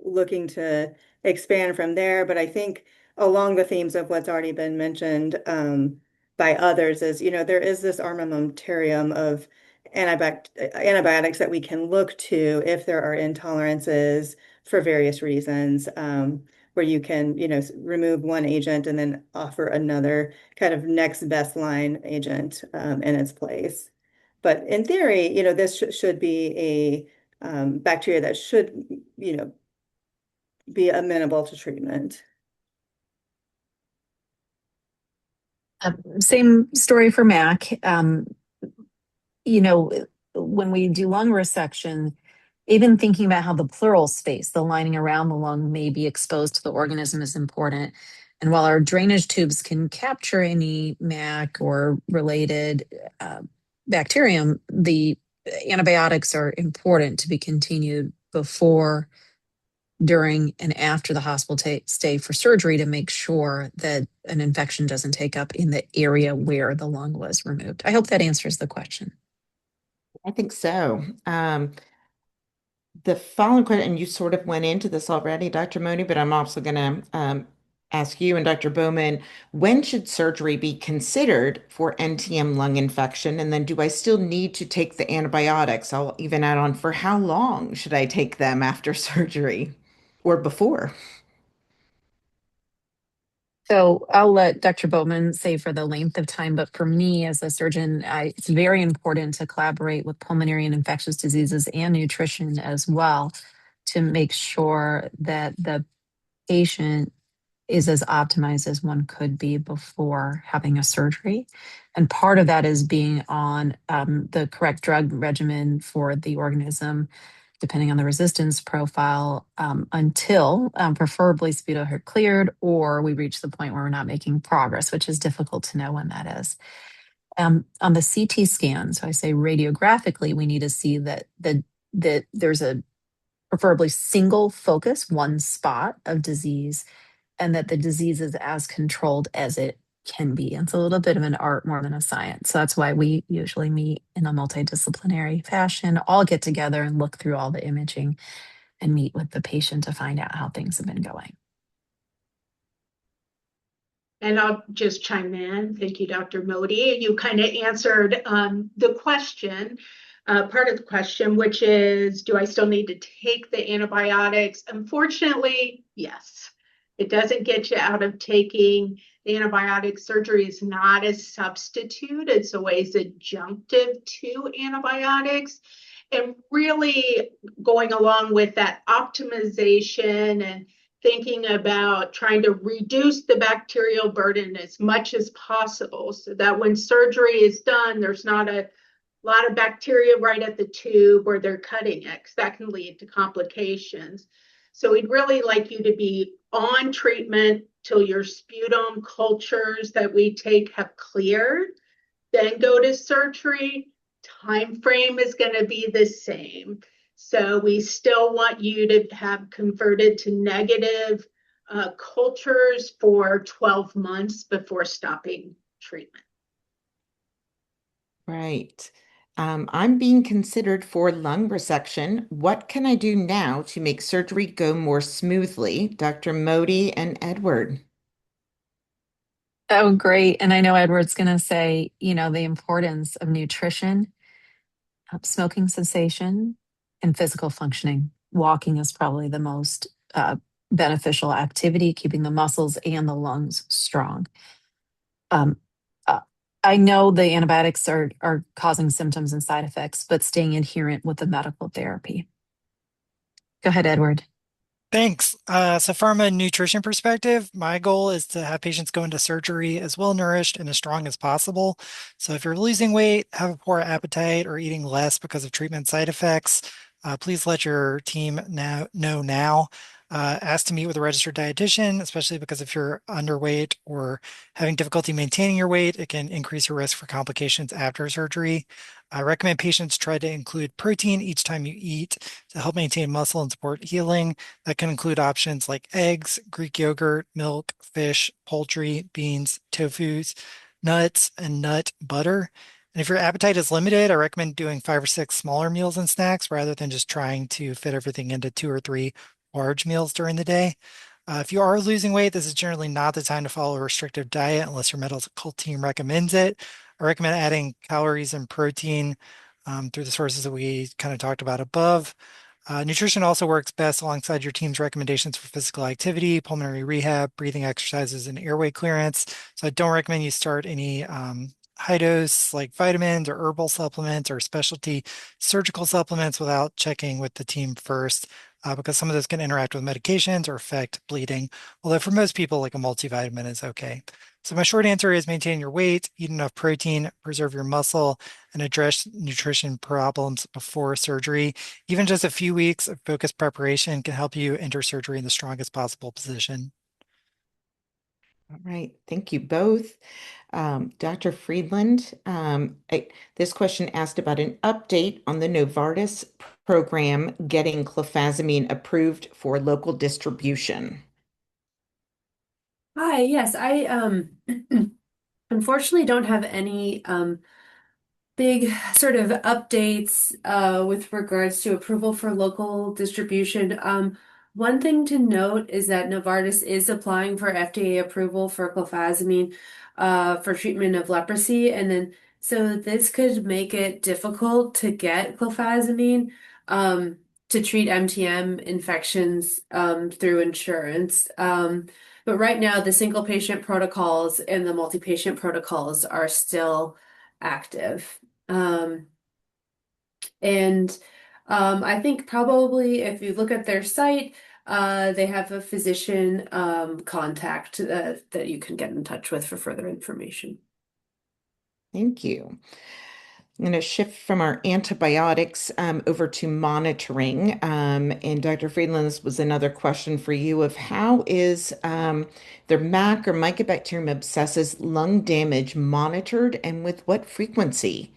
E: looking to expand from there. But I think along the themes of what's already been mentioned by others is, there is this armamentarium of antibiotics that we can look to if there are intolerances for various reasons. Where you can, remove one agent and then offer another kind of next best line agent in its place. But in theory, this should be a bacteria that should, be amenable to treatment.
J: Same story for MAC. When we do lung resection, even thinking about how the pleural space, the lining around the lung, may be exposed to the organism is important. And while our drainage tubes can capture any MAC or related bacterium, the antibiotics are important to be continued before, during, and after the hospital stay for surgery to make sure that an infection doesn't take up in the area where the lung was removed. I hope that answers the question.
A: I think so. The following question, and you sort of went into this already, Dr. Modi, but I'm also going to ask you and Dr. Bowman, when should surgery be considered for NTM lung infection? And then do I still need to take the antibiotics? I'll even add on, for how long should I take them after surgery or before?
J: So I'll let Dr. Bowman say for the length of time, but for me as a surgeon, it's very important to collaborate with pulmonary and infectious diseases and nutrition as well to make sure that the patient is as optimized as one could be before having a surgery. And part of that is being on the correct drug regimen for the organism, depending on the resistance profile, until preferably sputum are cleared, or we reach the point where we're not making progress, which is difficult to know when that is. On the CT scan, so I say radiographically, we need to see that there's a preferably single focus, one spot of disease, and that the disease is as controlled as it can be. It's a little bit of an art more than a science. So that's why we usually meet in a multidisciplinary fashion, all get together and look through all the imaging and meet with the patient to find out how things have been going.
H: And I'll just chime in. Thank you, Dr. Modi. You kind of answered the question, part of the question, which is, do I still need to take the antibiotics? Unfortunately, yes. It doesn't get you out of taking the antibiotic. Surgery is not a substitute. It's always adjunctive to antibiotics. And really going along with that optimization and thinking about trying to reduce the bacterial burden as much as possible so that when surgery is done, there's not a lot of bacteria right at the tube where they're cutting it, because that can lead to complications. So we'd really like you to be on treatment till your sputum cultures that we take have cleared, then go to surgery. Time frame is going to be the same. So we still want you to have converted to negative cultures for 12 months before stopping treatment.
A: Right. I'm being considered for lung resection. What can I do now to make surgery go more smoothly? Dr. Modi and Edward.
J: Oh, great. And I know Edward's going to say, the importance of nutrition, smoking cessation, and physical functioning. Walking is probably the most beneficial activity, keeping the muscles and the lungs strong. Um, uh, I know the antibiotics are causing symptoms and side effects, but staying adherent with the medical therapy. Go ahead, Edward.
F: Thanks. So from a nutrition perspective, my goal is to have patients go into surgery as well nourished and as strong as possible. So if you're losing weight, have a poor appetite, or eating less because of treatment side effects, please let your team know now. Ask to meet with a registered dietitian, especially because if you're underweight or having difficulty maintaining your weight, it can increase your risk for complications after surgery. I recommend patients try to include protein each time you eat to help maintain muscle and support healing. That can include options like eggs, Greek yogurt, milk, fish, poultry, beans, tofus, nuts, and nut butter. And if your appetite is limited, I recommend doing 5 or 6 smaller meals and snacks rather than just trying to fit everything into 2 or 3 large meals during the day. If you are losing weight, this is generally not the time to follow a restrictive diet unless your medical team recommends it. I recommend adding calories and protein through the sources that we kind of talked about above. Nutrition also works best alongside your team's recommendations for physical activity, pulmonary rehab, breathing exercises, and airway clearance. So I don't recommend you start any high dose like vitamins or herbal supplements or specialty surgical supplements without checking with the team first, because some of those can interact with medications or affect bleeding. Although for most people, like a multivitamin is okay. So my short answer is maintain your weight, eat enough protein, preserve your muscle, and address nutrition problems before surgery. Even just a few weeks of focused preparation can help you enter surgery in the strongest possible position.
A: All right. Thank you both. Dr. Friedland, this question asked about an update on the Novartis program getting clofazimine approved for local distribution.
I: Hi, yes, I unfortunately don't have any big sort of updates with regards to approval for local distribution. One thing to note is that Novartis is applying for FDA approval for clofazimine for treatment of leprosy, and then so this could make it difficult to get clofazimine to treat MTM infections through insurance. But right now, the single patient protocols and the multi-patient protocols are still active. Um, and I think probably if you look at their site, they have a physician contact that you can get in touch with for further information.
A: Thank you. I'm going to shift from our antibiotics over to monitoring. And Dr. Friedland, this was another question for you of how is their MAC or Mycobacterium abscessus lung damage monitored and with what frequency?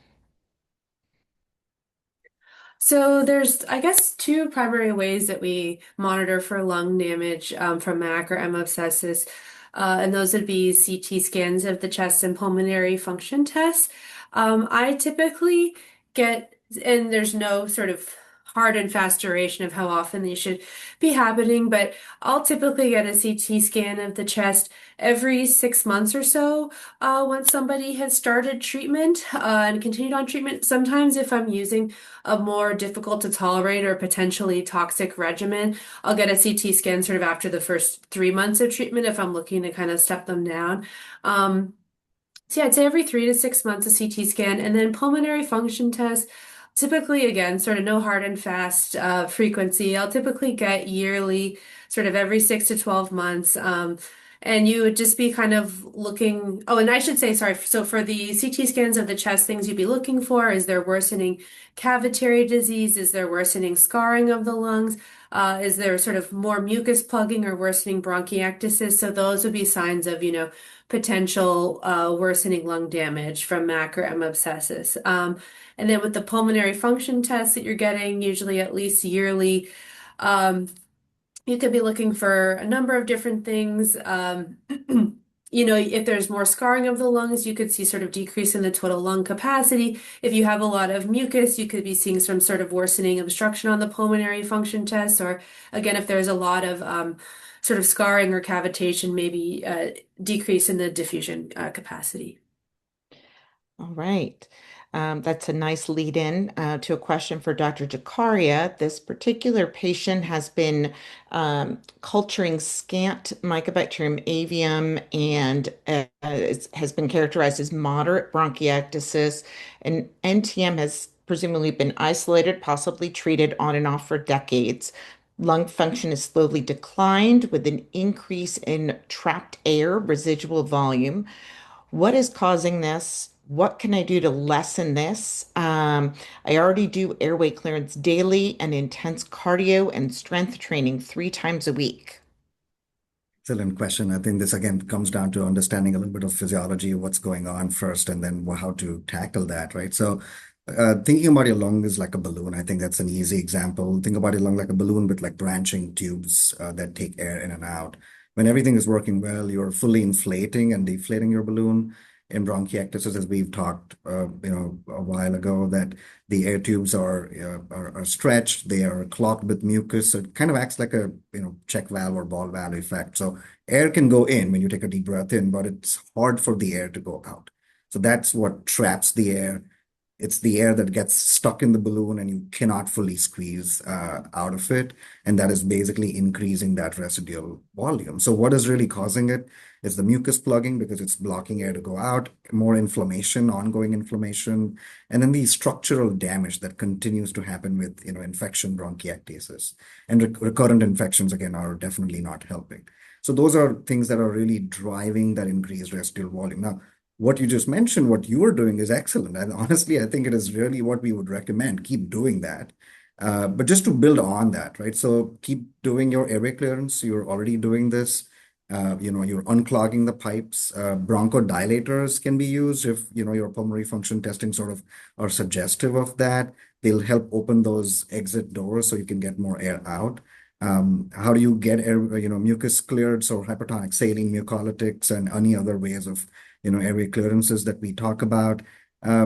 I: So there's, I guess, two primary ways that we monitor for lung damage from MAC or M. abscessus, and those would be CT scans of the chest and pulmonary function tests. I typically get, and there's no sort of hard and fast duration of how often these should be happening, but I'll typically get a CT scan of the chest every 6 months or so once somebody has started treatment and continued on treatment. Sometimes if I'm using a more difficult to tolerate or potentially toxic regimen, I'll get a CT scan sort of after the first 3 months of treatment if I'm looking to kind of step them down. So yeah, I'd say every 3 to 6 months a CT scan, and then pulmonary function tests. Typically, again, sort of no hard and fast frequency. I'll typically get yearly, sort of every 6 to 12 months. And you would just be kind of looking. Oh, and I should say, sorry. So for the CT scans of the chest, things you'd be looking for is there worsening cavitary disease? Is there worsening scarring of the lungs? Is there sort of more mucus plugging or worsening bronchiectasis? So those would be signs of, potential worsening lung damage from MAC or M. abscessus. And then with the pulmonary function tests that you're getting, usually at least yearly, you could be looking for a number of different things. If there's more scarring of the lungs, you could see sort of decrease in the total lung capacity. If you have a lot of mucus, you could be seeing some sort of worsening obstruction on the pulmonary function test. Or again, if there's a lot of sort of scarring or cavitation, maybe decrease in the diffusion capacity.
A: All right. That's a nice lead in to a question for Dr. Jakaria. This particular patient has been culturing scant Mycobacterium avium and has been characterized as moderate bronchiectasis. And NTM has presumably been isolated, possibly treated on and off for decades. Lung function has slowly declined with an increase in trapped air residual volume. What is causing this? What can I do to lessen this? I already do airway clearance daily and intense cardio and strength training 3 times a week.
C: Excellent question. I think this again comes down to understanding a little bit of physiology, what's going on first, and then how to tackle that, right? So, thinking about your lung is like a balloon. I think that's an easy example. Think about your lung like a balloon with like branching tubes that take air in and out. When everything is working well, you're fully inflating and deflating your balloon. In bronchiectasis, as we've talked, a while ago, that the air tubes are stretched, they are clogged with mucus, so it kind of acts like a check valve or ball valve effect. So air can go in when you take a deep breath in, but it's hard for the air to go out. So that's what traps the air. It's the air that gets stuck in the balloon and you cannot fully squeeze out of it. And that is basically increasing that residual volume. So what is really causing it is the mucus plugging because it's blocking air to go out, more inflammation, ongoing inflammation, and then the structural damage that continues to happen with infection, bronchiectasis. And recurrent infections, again, are definitely not helping. So those are things that are really driving that increased residual volume. Now, what you just mentioned, what you are doing is excellent. And honestly, I think it is really what we would recommend. Keep doing that. But just to build on that, right? So keep doing your airway clearance. You're already doing this. you're unclogging the pipes. Bronchodilators can be used if, your pulmonary function testing sort of are suggestive of that. They'll help open those exit doors so you can get more air out. How do you get air, mucus cleared? So hypertonic saline, mucolytics, and any other ways of, airway clearances that we talk about.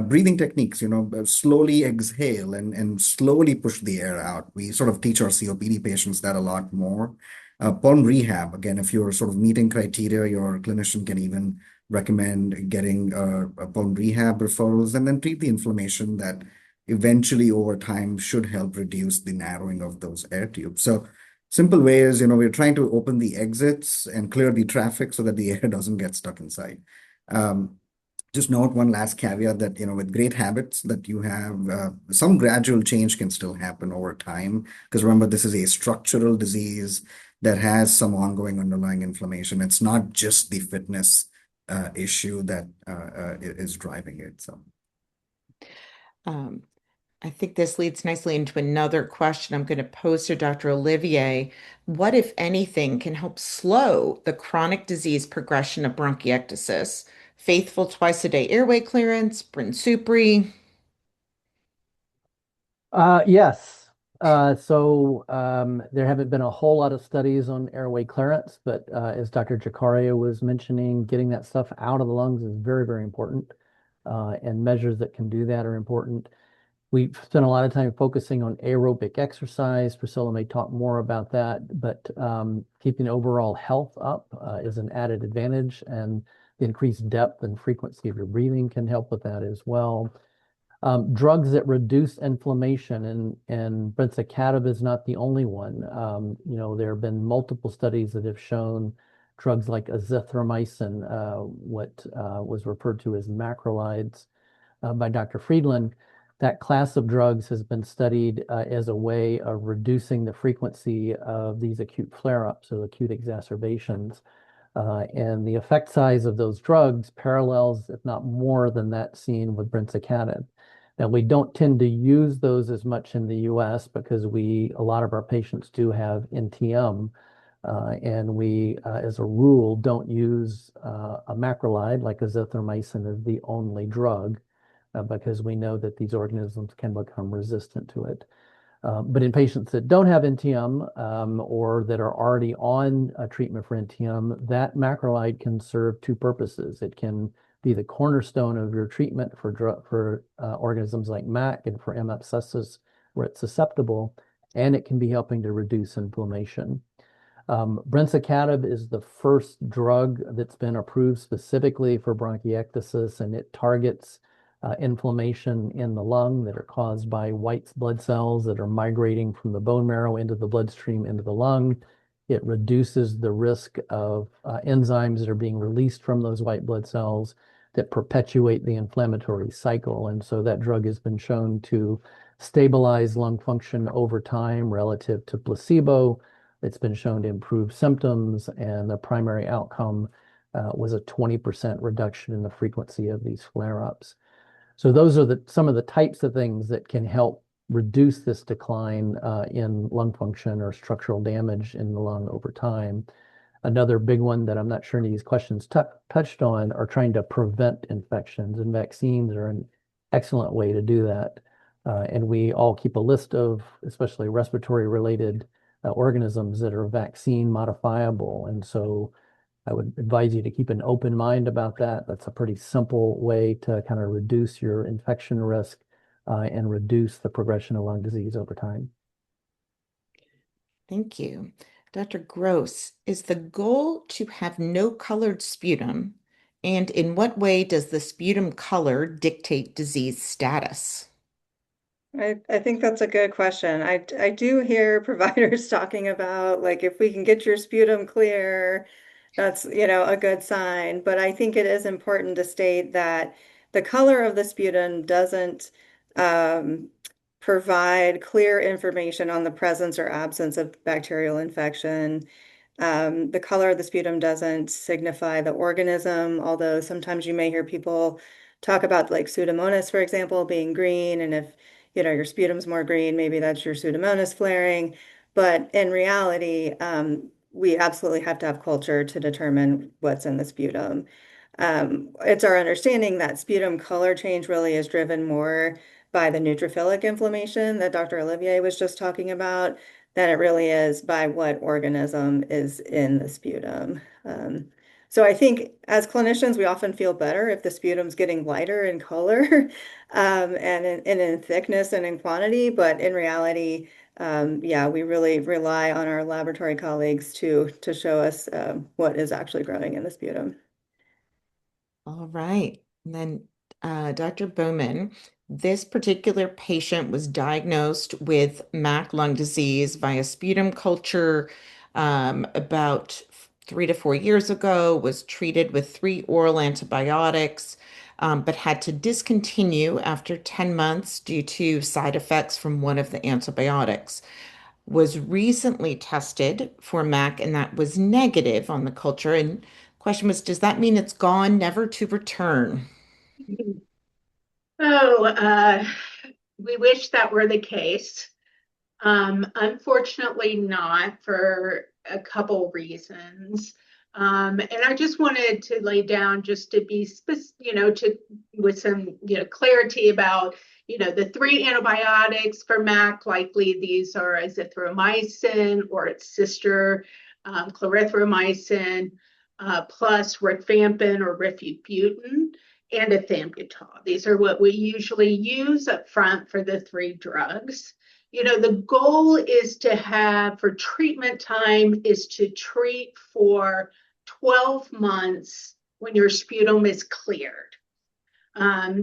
C: Breathing techniques, slowly exhale and slowly push the air out. We sort of teach our COPD patients that a lot more. Pulm rehab, again, if you're sort of meeting criteria, your clinician can even recommend getting a pulm rehab referrals and then treat the inflammation that eventually over time should help reduce the narrowing of those air tubes. So simple ways, we're trying to open the exits and clear the traffic so that the air doesn't get stuck inside. Just note one last caveat that, with great habits that you have, some gradual change can still happen over time. Because remember, this is a structural disease that has some ongoing underlying inflammation. It's not just the fitness issue that is driving it. So,
A: I think this leads nicely into another question I'm going to pose to Dr. Olivier. What, if anything, can help slow the chronic disease progression of bronchiectasis? Faithful twice a day airway clearance, Brinsupri.
D: Yes. There haven't been a whole lot of studies on airway clearance, but as Dr. Jakaria was mentioning, getting that stuff out of the lungs is very, very important. And measures that can do that are important. We've spent a lot of time focusing on aerobic exercise. Priscilla may talk more about that, but keeping overall health up is an added advantage, and the increased depth and frequency of your breathing can help with that as well. Drugs that reduce inflammation, and brensocatib is not the only one. There have been multiple studies that have shown drugs like azithromycin, what was referred to as macrolides by Dr. Friedland. That class of drugs has been studied as a way of reducing the frequency of these acute flare-ups or acute exacerbations. And the effect size of those drugs parallels, if not more than that seen with brensocatib. Now, we don't tend to use those as much in the US because a lot of our patients do have NTM, and we, as a rule, don't use a macrolide like azithromycin as the only drug because we know that these organisms can become resistant to it. But in patients that don't have NTM or that are already on a treatment for NTM, that macrolide can serve two purposes. It can be the cornerstone of your treatment for organisms like MAC and for M. abscessus where it's susceptible, and it can be helping to reduce inflammation. Brensocatib is the first drug that's been approved specifically for bronchiectasis, and it targets inflammation in the lung that are caused by white blood cells that are migrating from the bone marrow into the bloodstream into the lung. It reduces the risk of enzymes that are being released from those white blood cells that perpetuate the inflammatory cycle. And so that drug has been shown to stabilize lung function over time relative to placebo. It's been shown to improve symptoms, and the primary outcome was a 20% reduction in the frequency of these flare-ups. So those are some of the types of things that can help reduce this decline in lung function or structural damage in the lung over time. Another big one that I'm not sure any of these questions touched on are trying to prevent infections, and vaccines are an excellent way to do that. And we all keep a list of, especially respiratory related organisms that are vaccine modifiable. And so I would advise you to keep an open mind about that. That's a pretty simple way to kind of reduce your infection risk and reduce the progression of lung disease over time.
A: Thank you. Dr. Gross, is the goal to have no colored sputum? And in what way does the sputum color dictate disease status?
E: I think that's a good question. I do hear providers talking about like if we can get your sputum clear, that's, a good sign. But I think it is important to state that the color of the sputum doesn't um, provide clear information on the presence or absence of bacterial infection. The color of the sputum doesn't signify the organism, although sometimes you may hear people talk about like Pseudomonas, for example, being green, and if your sputum's more green, maybe that's your Pseudomonas flaring. But in reality, we absolutely have to have culture to determine what's in the sputum. It's our understanding that sputum color change really is driven more by the neutrophilic inflammation that Dr. Olivier was just talking about than it really is by what organism is in the sputum. So I think as clinicians, we often feel better if the sputum's getting lighter in color and in thickness and in quantity, but in reality, yeah, we really rely on our laboratory colleagues to show us what is actually growing in the sputum.
A: All right. And then Dr. Bowman, this particular patient was diagnosed with MAC lung disease via sputum culture about 3 to 4 years ago, was treated with 3 oral antibiotics, but had to discontinue after 10 months due to side effects from one of the antibiotics. Was recently tested for MAC and that was negative on the culture. And question was, does that mean it's gone, never to return?
H: Oh, we wish that were the case. Unfortunately not, for a couple reasons. And I just wanted to lay down, just to be with some, clarity about, the 3 antibiotics for MAC. Likely these are azithromycin or its sister, clarithromycin, plus rifampin or rifabutin and ethambutol. These are what we usually use up front for the 3 drugs. The goal is to have, for treatment time, is to treat for 12 months when your sputum is cleared.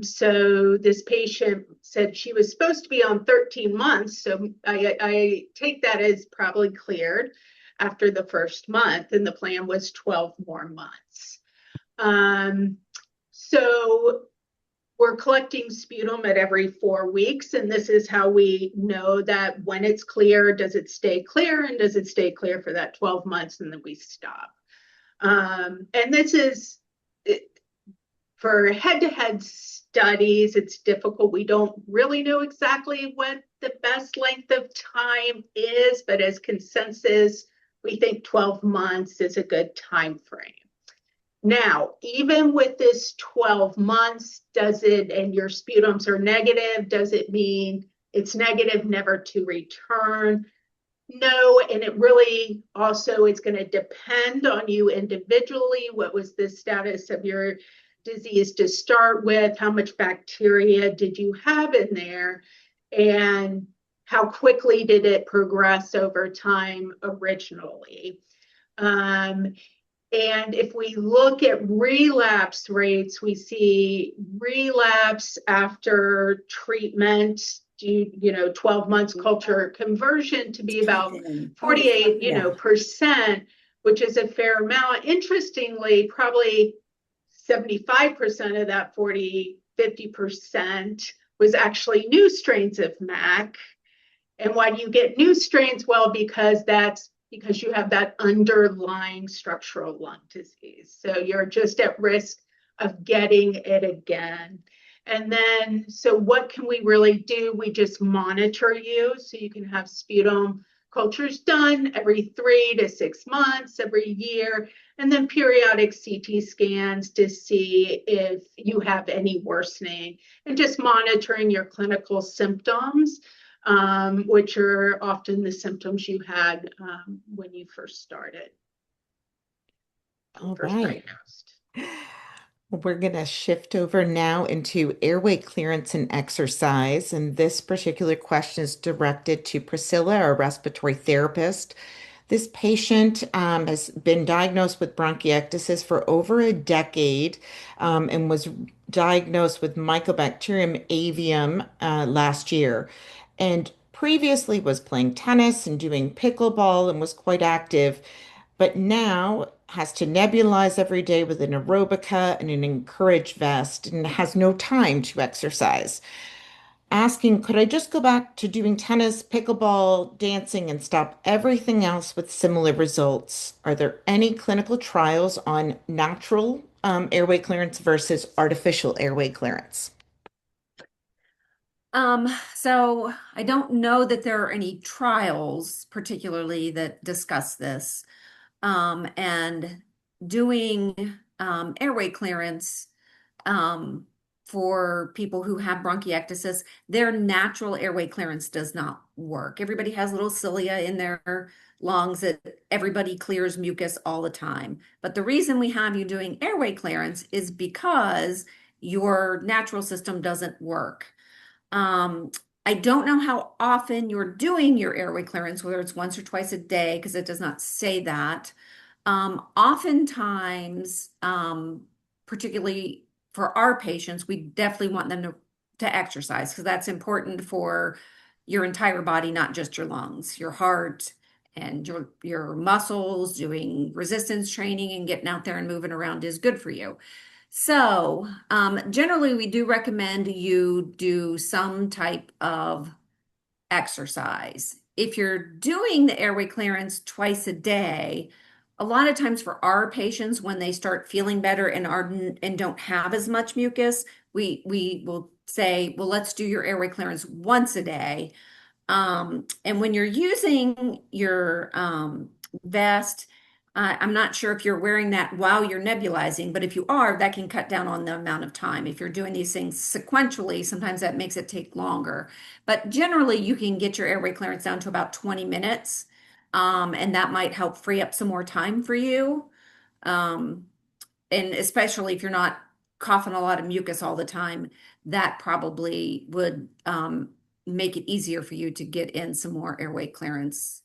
H: So this patient said she was supposed to be on 13 months. So I take that as probably cleared after the first month, and the plan was 12 more months. So we're collecting sputum at every 4 weeks, and this is how we know that when it's clear, does it stay clear, and does it stay clear for that 12 months, and then we stop. And this is, for head-to-head studies, it's difficult. We don't really know exactly what the best length of time is, but as consensus, we think 12 months is a good time frame. Now, even with this 12 months, and your sputums are negative, does it mean it's negative, never to return? No, and it really also is going to depend on you individually. What was the status of your disease to start with? How much bacteria did you have in there? And how quickly did it progress over time originally? And if we look at relapse rates, we see relapse after treatment, 12 months culture conversion to be about 48%, which is a fair amount. Interestingly, probably 75% of that 50% was actually new strains of MAC. And why do you get new strains? Well, because you have that underlying structural lung disease. So you're just at risk of getting it again. And then, so what can we really do? We just monitor you. So you can have sputum cultures done every 3 to 6 months, every year, and then periodic CT scans to see if you have any worsening, and just monitoring your clinical symptoms, which are often the symptoms you had when you first started.
A: All
H: First
A: right.
H: diagnosed.
A: We're going to shift over now into airway clearance and exercise. And this particular question is directed to Priscilla, our respiratory therapist. This patient has been diagnosed with bronchiectasis for over a decade and was diagnosed with Mycobacterium avium last year. And previously was playing tennis and doing pickleball and was quite active, but now has to nebulize every day with an aerobica and an encourage vest and has no time to exercise. Asking, could I just go back to doing tennis, pickleball, dancing, and stop everything else with similar results? Are there any clinical trials on natural airway clearance versus artificial airway clearance?
K: So I don't know that there are any trials particularly that discuss this. and doing airway clearance for people who have bronchiectasis, their natural airway clearance does not work. Everybody has little cilia in their lungs that everybody clears mucus all the time. But the reason we have you doing airway clearance is because your natural system doesn't work. I don't know how often you're doing your airway clearance, whether it's once or twice a day, because it does not say that. Oftentimes, particularly for our patients, we definitely want them to exercise because that's important for your entire body, not just your lungs, your heart and your muscles. Doing resistance training and getting out there and moving around is good for you. So, generally, we do recommend you do some type of exercise. If you're doing the airway clearance twice a day, a lot of times for our patients, when they start feeling better and don't have as much mucus, we will say, well, let's do your airway clearance once a day. And when you're using your vest, I'm not sure if you're wearing that while you're nebulizing, but if you are, that can cut down on the amount of time. If you're doing these things sequentially, sometimes that makes it take longer. But generally, you can get your airway clearance down to about 20 minutes, and that might help free up some more time for you. Um, and especially if you're not coughing a lot of mucus all the time, that probably would make it easier for you to get in some more airway clearance.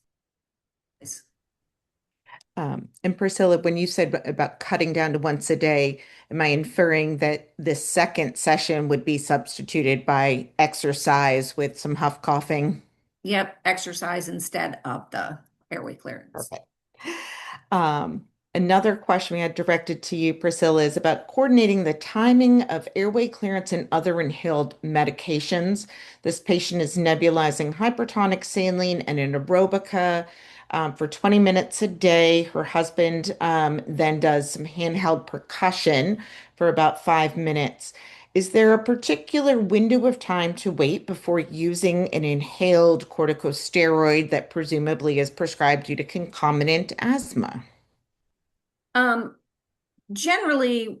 A: And Priscilla, when you said about cutting down to once a day, am I inferring that the second session would be substituted by exercise with some huff coughing?
K: Yep, exercise instead of the airway clearance.
A: Perfect. Another question we had directed to you, Priscilla, is about coordinating the timing of airway clearance and other inhaled medications. This patient is nebulizing hypertonic saline and an aerobica for 20 minutes a day. Her husband then does some handheld percussion for about 5 minutes. Is there a particular window of time to wait before using an inhaled corticosteroid that presumably is prescribed due to concomitant asthma?
K: Generally,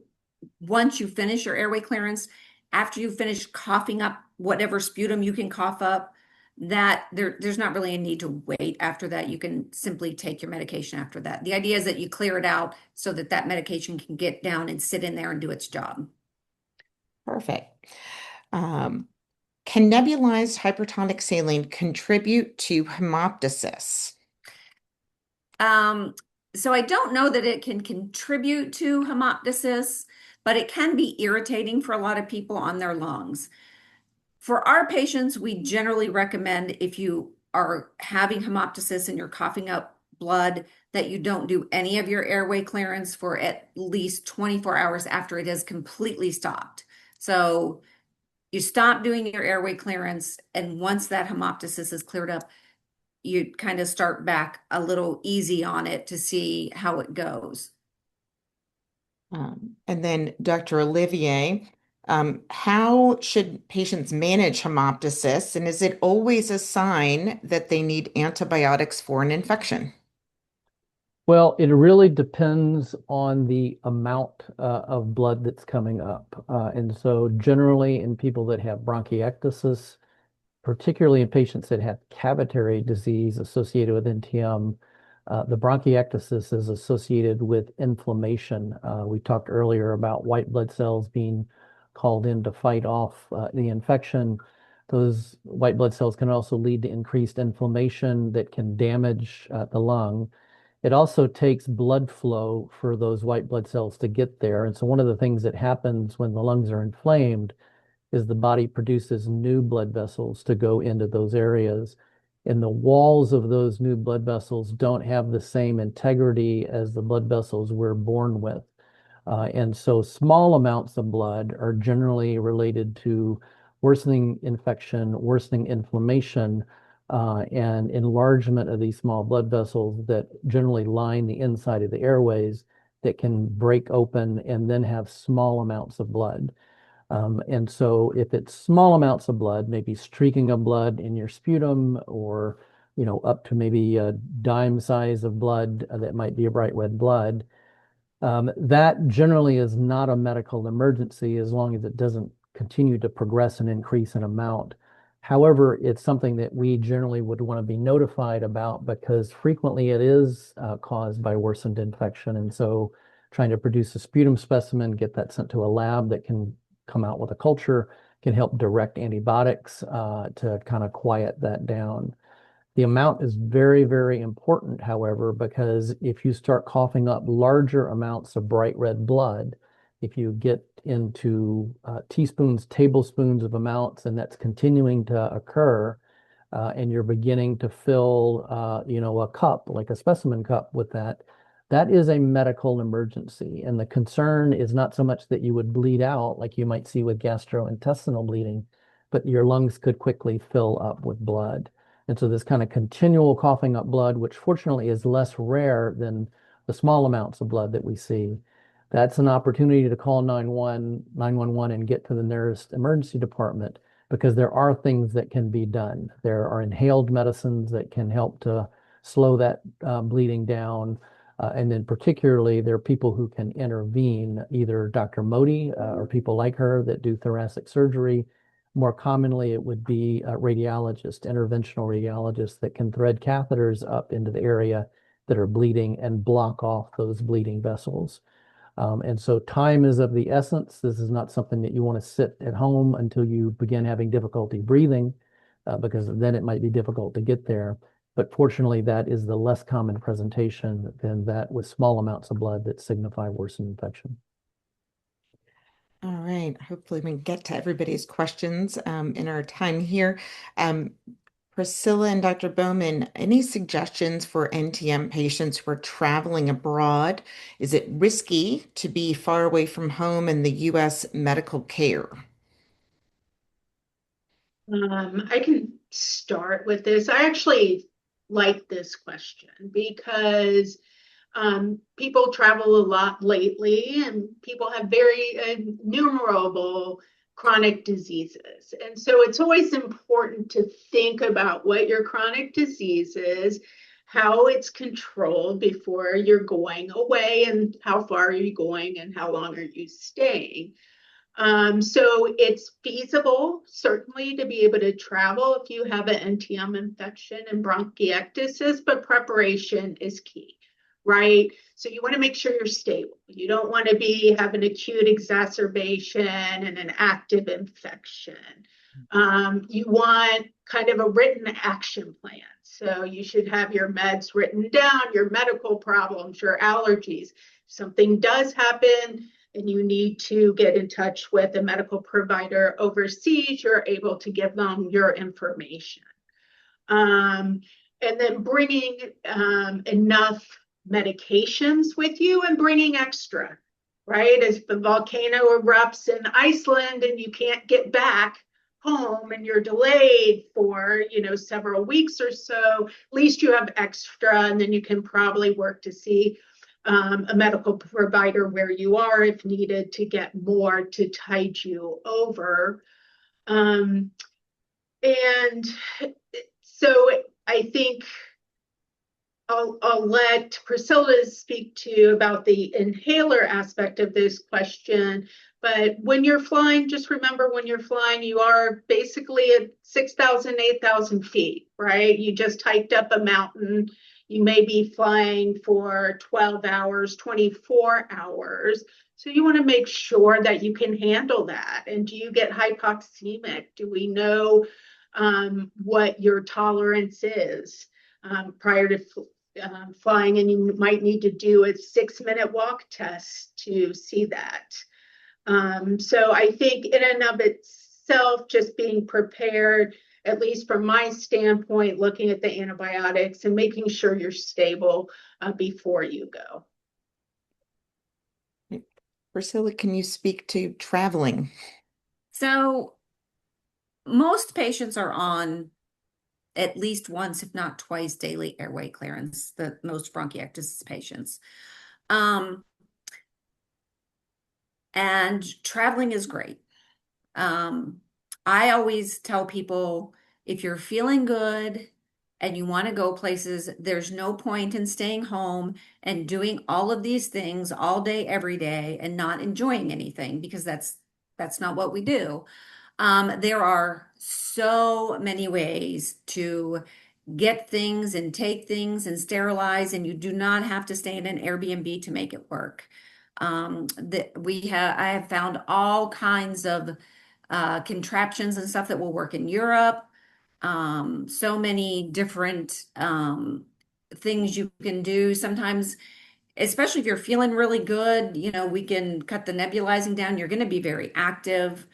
K: once you finish your airway clearance, after you finish coughing up whatever sputum you can cough up, that there's not really a need to wait after that. You can simply take your medication after that. The idea is that you clear it out so that that medication can get down and sit in there and do its job.
A: Perfect. Can nebulized hypertonic saline contribute to hemoptysis?
K: So I don't know that it can contribute to hemoptysis, but it can be irritating for a lot of people on their lungs. For our patients, we generally recommend if you are having hemoptysis and you're coughing up blood, that you don't do any of your airway clearance for at least 24 hours after it has completely stopped. So you stop doing your airway clearance, and once that hemoptysis is cleared up, you kind of start back a little easy on it to see how it goes.
A: And then Dr. Olivier, how should patients manage hemoptysis, and is it always a sign that they need antibiotics for an infection?
D: Well, it really depends on the amount of blood that's coming up. And so generally in people that have bronchiectasis, particularly in patients that have cavitary disease associated with NTM, the bronchiectasis is associated with inflammation. We talked earlier about white blood cells being called in to fight off the infection. Those white blood cells can also lead to increased inflammation that can damage the lung. It also takes blood flow for those white blood cells to get there. And so one of the things that happens when the lungs are inflamed is the body produces new blood vessels to go into those areas. And the walls of those new blood vessels don't have the same integrity as the blood vessels we're born with. And so small amounts of blood are generally related to worsening infection, worsening inflammation, and enlargement of these small blood vessels that generally line the inside of the airways that can break open and then have small amounts of blood. And so if it's small amounts of blood, maybe streaking of blood in your sputum or up to maybe a dime size of blood that might be a bright red blood. That generally is not a medical emergency as long as it doesn't continue to progress and increase in amount. However, it's something that we generally would want to be notified about because frequently it is caused by worsened infection. And so trying to produce a sputum specimen, get that sent to a lab that can come out with a culture, can help direct antibiotics to kind of quiet that down. The amount is very, very important, however, because if you start coughing up larger amounts of bright red blood, if you get into teaspoons, tablespoons of amounts, and that's continuing to occur, and you're beginning to fill, a cup, like a specimen cup with that, that is a medical emergency. And the concern is not so much that you would bleed out like you might see with gastrointestinal bleeding, but your lungs could quickly fill up with blood. And so this kind of continual coughing up blood, which fortunately is less rare than the small amounts of blood that we see, that's an opportunity to call 911 and get to the nearest emergency department because there are things that can be done. There are inhaled medicines that can help to slow that bleeding down. And then particularly there are people who can intervene, either Dr. Modi or people like her that do thoracic surgery. More commonly, it would be a radiologist, interventional radiologists that can thread catheters up into the area that are bleeding and block off those bleeding vessels. And so time is of the essence. This is not something that you want to sit at home until you begin having difficulty breathing, because then it might be difficult to get there. But fortunately, that is the less common presentation than that with small amounts of blood that signify worsened infection.
A: All right. Hopefully we can get to everybody's questions in our time here. Priscilla and Dr. Bowman, any suggestions for NTM patients who are traveling abroad? Is it risky to be far away from home in the U.S. medical care?
H: I can start with this. I actually like this question because people travel a lot lately and people have very innumerable chronic diseases. And so it's always important to think about what your chronic disease is, how it's controlled before you're going away, and how far are you going and how long are you staying. So it's feasible, certainly, to be able to travel if you have an NTM infection and bronchiectasis, but preparation is key, right? So you want to make sure you're stable. You don't want to have an acute exacerbation and an active infection. You want kind of a written action plan. So you should have your meds written down, your medical problems, your allergies. If something does happen, and you need to get in touch with a medical provider overseas, you're able to give them your information. And then bringing enough medications with you and bringing extra, right? As the volcano erupts in Iceland and you can't get back home and you're delayed for, several weeks or so, at least you have extra, and then you can probably work to see a medical provider where you are if needed to get more to tide you over. And so I think I'll let Priscilla speak to you about the inhaler aspect of this question. But when you're flying, just remember when you're flying, you are basically at 6,000, 8,000 feet, right? You just hiked up a mountain. You may be flying for 12 hours, 24 hours. So you want to make sure that you can handle that. And do you get hypoxemic? Do we know what your tolerance is prior to flying? And you might need to do a 6-minute walk test to see that. So I think in and of itself, just being prepared, at least from my standpoint, looking at the antibiotics and making sure you're stable before you go.
A: Priscilla, can you speak to traveling?
K: So most patients are on at least once, if not twice, daily airway clearance, the most bronchiectasis patients. And traveling is great. I always tell people, if you're feeling good and you want to go places, there's no point in staying home and doing all of these things all day, every day, and not enjoying anything, because that's not what we do. There are so many ways to get things and take things and sterilize, and you do not have to stay in an Airbnb to make it work. I have found all kinds of contraptions and stuff that will work in Europe. So many different things you can do. Sometimes, especially if you're feeling really good, we can cut the nebulizing down. You're going to be very active.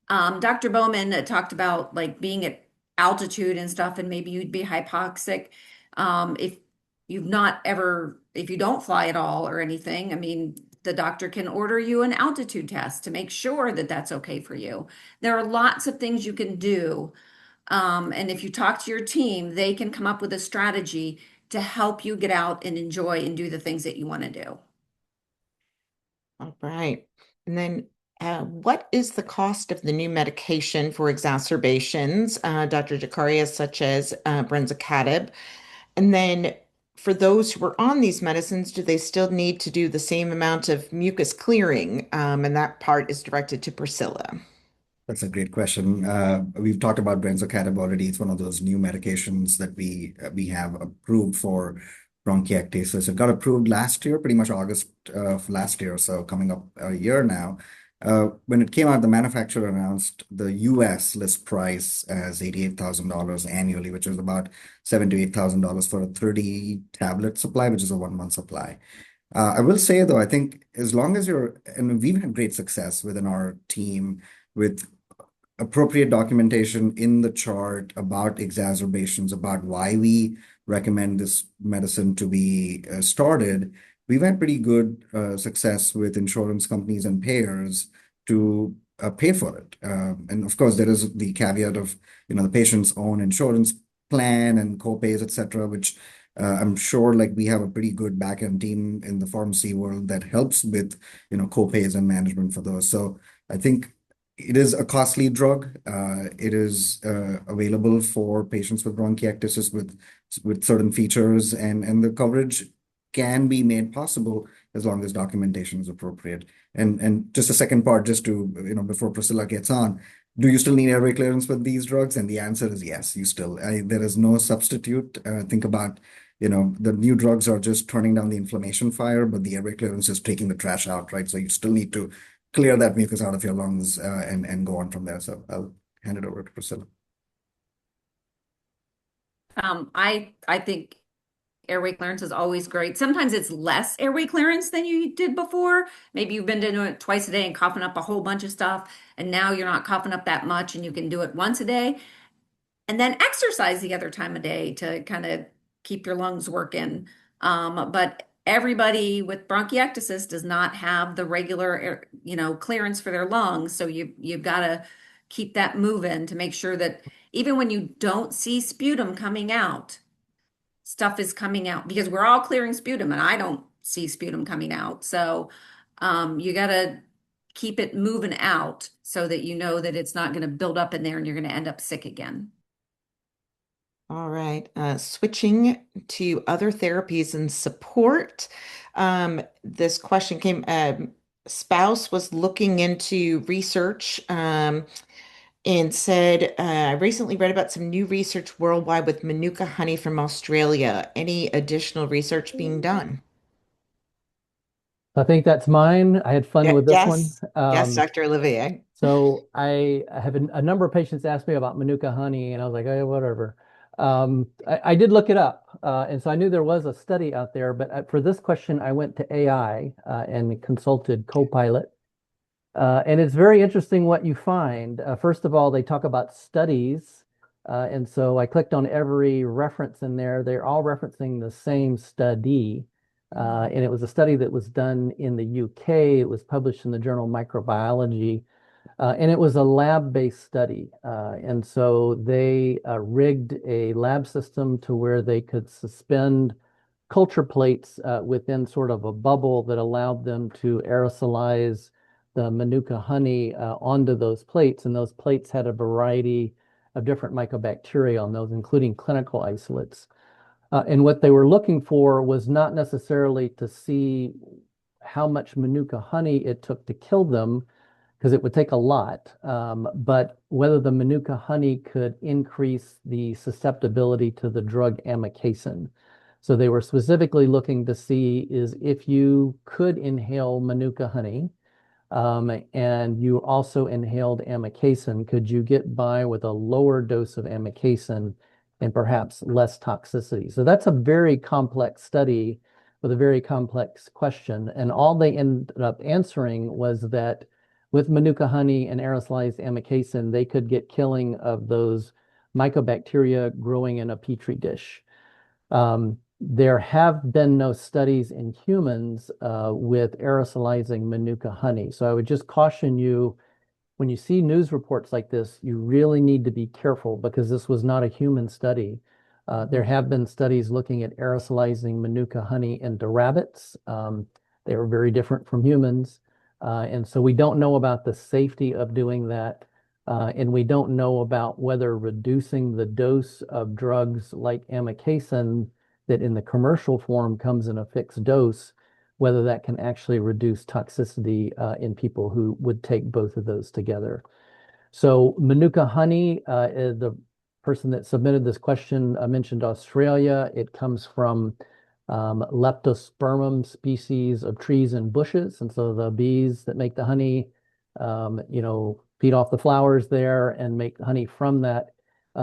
K: Dr. Bowman talked about like being at altitude and stuff, and maybe you'd be hypoxic. If if you don't fly at all or anything, I mean, the doctor can order you an altitude test to make sure that that's okay for you. There are lots of things you can do. And if you talk to your team, they can come up with a strategy to help you get out and enjoy and do the things that you want to do.
A: All right. And then what is the cost of the new medication for exacerbations, Dr. Jakaria, such as brensocatib? And then for those who are on these medicines, do they still need to do the same amount of mucus clearing? And that part is directed to Priscilla.
C: That's a great question. We've talked about brensocatib already. It's one of those new medications that we have approved for bronchiectasis. It got approved last year, pretty much August of last year, so coming up a year now. When it came out, the manufacturer announced the US list price as $88,000 annually, which is about $7,000 to $8,000 for a 30 tablet supply, which is a 1 month supply. I will say though, I think as long as and we've had great success within our team with appropriate documentation in the chart about exacerbations, about why we recommend this medicine to be started. We've had pretty good success with insurance companies and payers to pay for it. And of course, there is the caveat of the patient's own insurance plan and co-pays, etc., which I'm sure like we have a pretty good back-end team in the pharmacy world that helps with co-pays and management for those. So I think it is a costly drug. It is available for patients with bronchiectasis with certain features, and the coverage can be made possible as long as documentation is appropriate. And just a second part, just to before Priscilla gets on, do you still need airway clearance with these drugs? And the answer is yes, you still. There is no substitute. Think about the new drugs are just turning down the inflammation fire, but the airway clearance is taking the trash out, right? So you still need to clear that mucus out of your lungs and go on from there. So I'll hand it over to Priscilla.
K: I think airway clearance is always great. Sometimes it's less airway clearance than you did before. Maybe you've been doing it twice a day and coughing up a whole bunch of stuff, and now you're not coughing up that much and you can do it once a day. And then exercise the other time of day to kind of keep your lungs working. But everybody with bronchiectasis does not have the regular, clearance for their lungs. So you've got to keep that moving to make sure that even when you don't see sputum coming out, stuff is coming out, because we're all clearing sputum and I don't see sputum coming out. So you got to keep it moving out so that you know that it's not going to build up in there and you're going to end up sick again.
A: All right. Switching to other therapies and support. This question came, spouse was looking into research and said, I recently read about some new research worldwide with Manuka honey from Australia. Any additional research being done?
D: I think that's mine. I had fun with this one.
A: Yes, Dr. Olivier.
D: So I have a number of patients ask me about Manuka honey, and I was like, oh, whatever. I did look it up, and so I knew there was a study out there. But for this question, I went to AI and consulted Copilot. And it's very interesting what you find. First of all, they talk about studies. And so I clicked on every reference in there. They're all referencing the same study. And it was a study that was done in the UK. It was published in the journal Microbiology. And it was a lab-based study. And so they rigged a lab system to where they could suspend culture plates within sort of a bubble that allowed them to aerosolize the Manuka honey onto those plates. And those plates had a variety of different mycobacteria on those, including clinical isolates. And what they were looking for was not necessarily to see how much Manuka honey it took to kill them, because it would take a lot, but whether the Manuka honey could increase the susceptibility to the drug amikacin. So they were specifically looking to see is if you could inhale Manuka honey, and you also inhaled amikacin, could you get by with a lower dose of amikacin and perhaps less toxicity? So that's a very complex study with a very complex question. And all they ended up answering was that with Manuka honey and aerosolized amikacin, they could get killing of those mycobacteria growing in a petri dish. There have been no studies in humans with aerosolizing Manuka honey. So I would just caution you, when you see news reports like this, you really need to be careful because this was not a human study. There have been studies looking at aerosolizing Manuka honey into rabbits. They were very different from humans. And so we don't know about the safety of doing that. And we don't know about whether reducing the dose of drugs like amikacin that in the commercial form comes in a fixed dose, whether that can actually reduce toxicity in people who would take both of those together. So Manuka honey, the person that submitted this question mentioned Australia. It comes from leptospermum species of trees and bushes. And so the bees that make the honey, feed off the flowers there and make honey from that.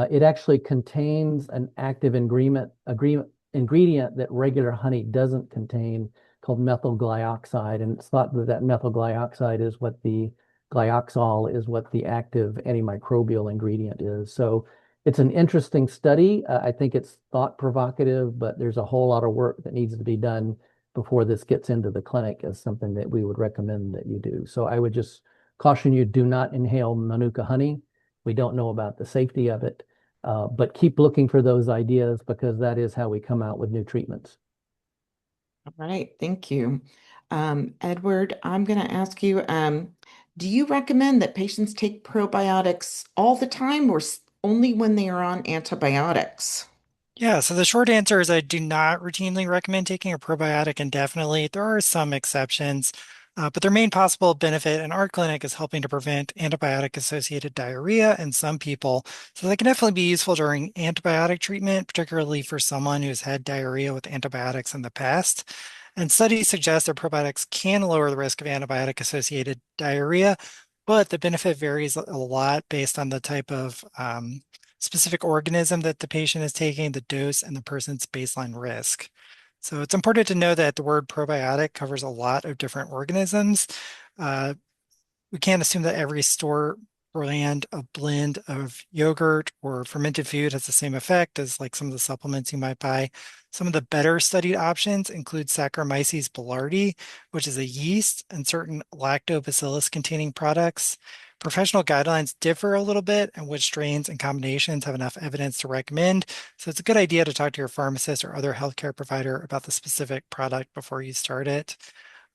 D: It actually contains an active ingredient that regular honey doesn't contain, called methyl glyoxide. And it's thought that methyl glyoxide is what the glyoxol is what the active antimicrobial ingredient is. So it's an interesting study. I think it's thought provocative, but there's a whole lot of work that needs to be done before this gets into the clinic as something that we would recommend that you do. So I would just caution you, do not inhale Manuka honey. We don't know about the safety of it, but keep looking for those ideas because that is how we come out with new treatments.
A: All right, thank you. Edward, I'm going to ask you, do you recommend that patients take probiotics all the time or only when they are on antibiotics?
F: Yeah, so the short answer is I do not routinely recommend taking a probiotic indefinitely. There are some exceptions, but their main possible benefit in our clinic is helping to prevent antibiotic-associated diarrhea in some people. So they can definitely be useful during antibiotic treatment, particularly for someone who's had diarrhea with antibiotics in the past. And studies suggest that probiotics can lower the risk of antibiotic-associated diarrhea, but the benefit varies a lot based on the type of specific organism that the patient is taking, the dose, and the person's baseline risk. So it's important to know that the word probiotic covers a lot of different organisms. We can't assume that every store brand of blend of yogurt or fermented food has the same effect as like some of the supplements you might buy. Some of the better studied options include Saccharomyces boulardii, which is a yeast, and certain lactobacillus containing products. Professional guidelines differ a little bit and which strains and combinations have enough evidence to recommend. So it's a good idea to talk to your pharmacist or other healthcare provider about the specific product before you start it.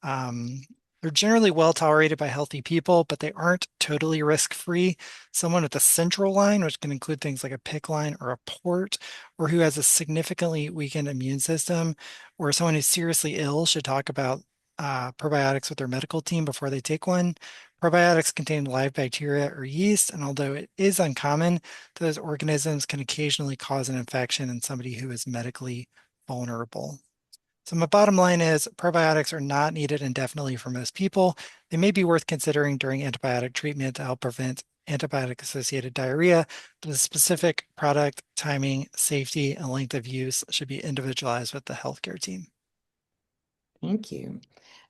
F: They're generally well tolerated by healthy people, but they aren't totally risk-free. Someone with a central line, which can include things like a PICC line or a port, or who has a significantly weakened immune system, or someone who's seriously ill should talk about probiotics with their medical team before they take one. Probiotics contain live bacteria or yeast, and although it is uncommon, those organisms can occasionally cause an infection in somebody who is medically vulnerable. So my bottom line is probiotics are not needed indefinitely for most people. They may be worth considering during antibiotic treatment to help prevent antibiotic-associated diarrhea, but the specific product, timing, safety, and length of use should be individualized with the healthcare team.
A: Thank you.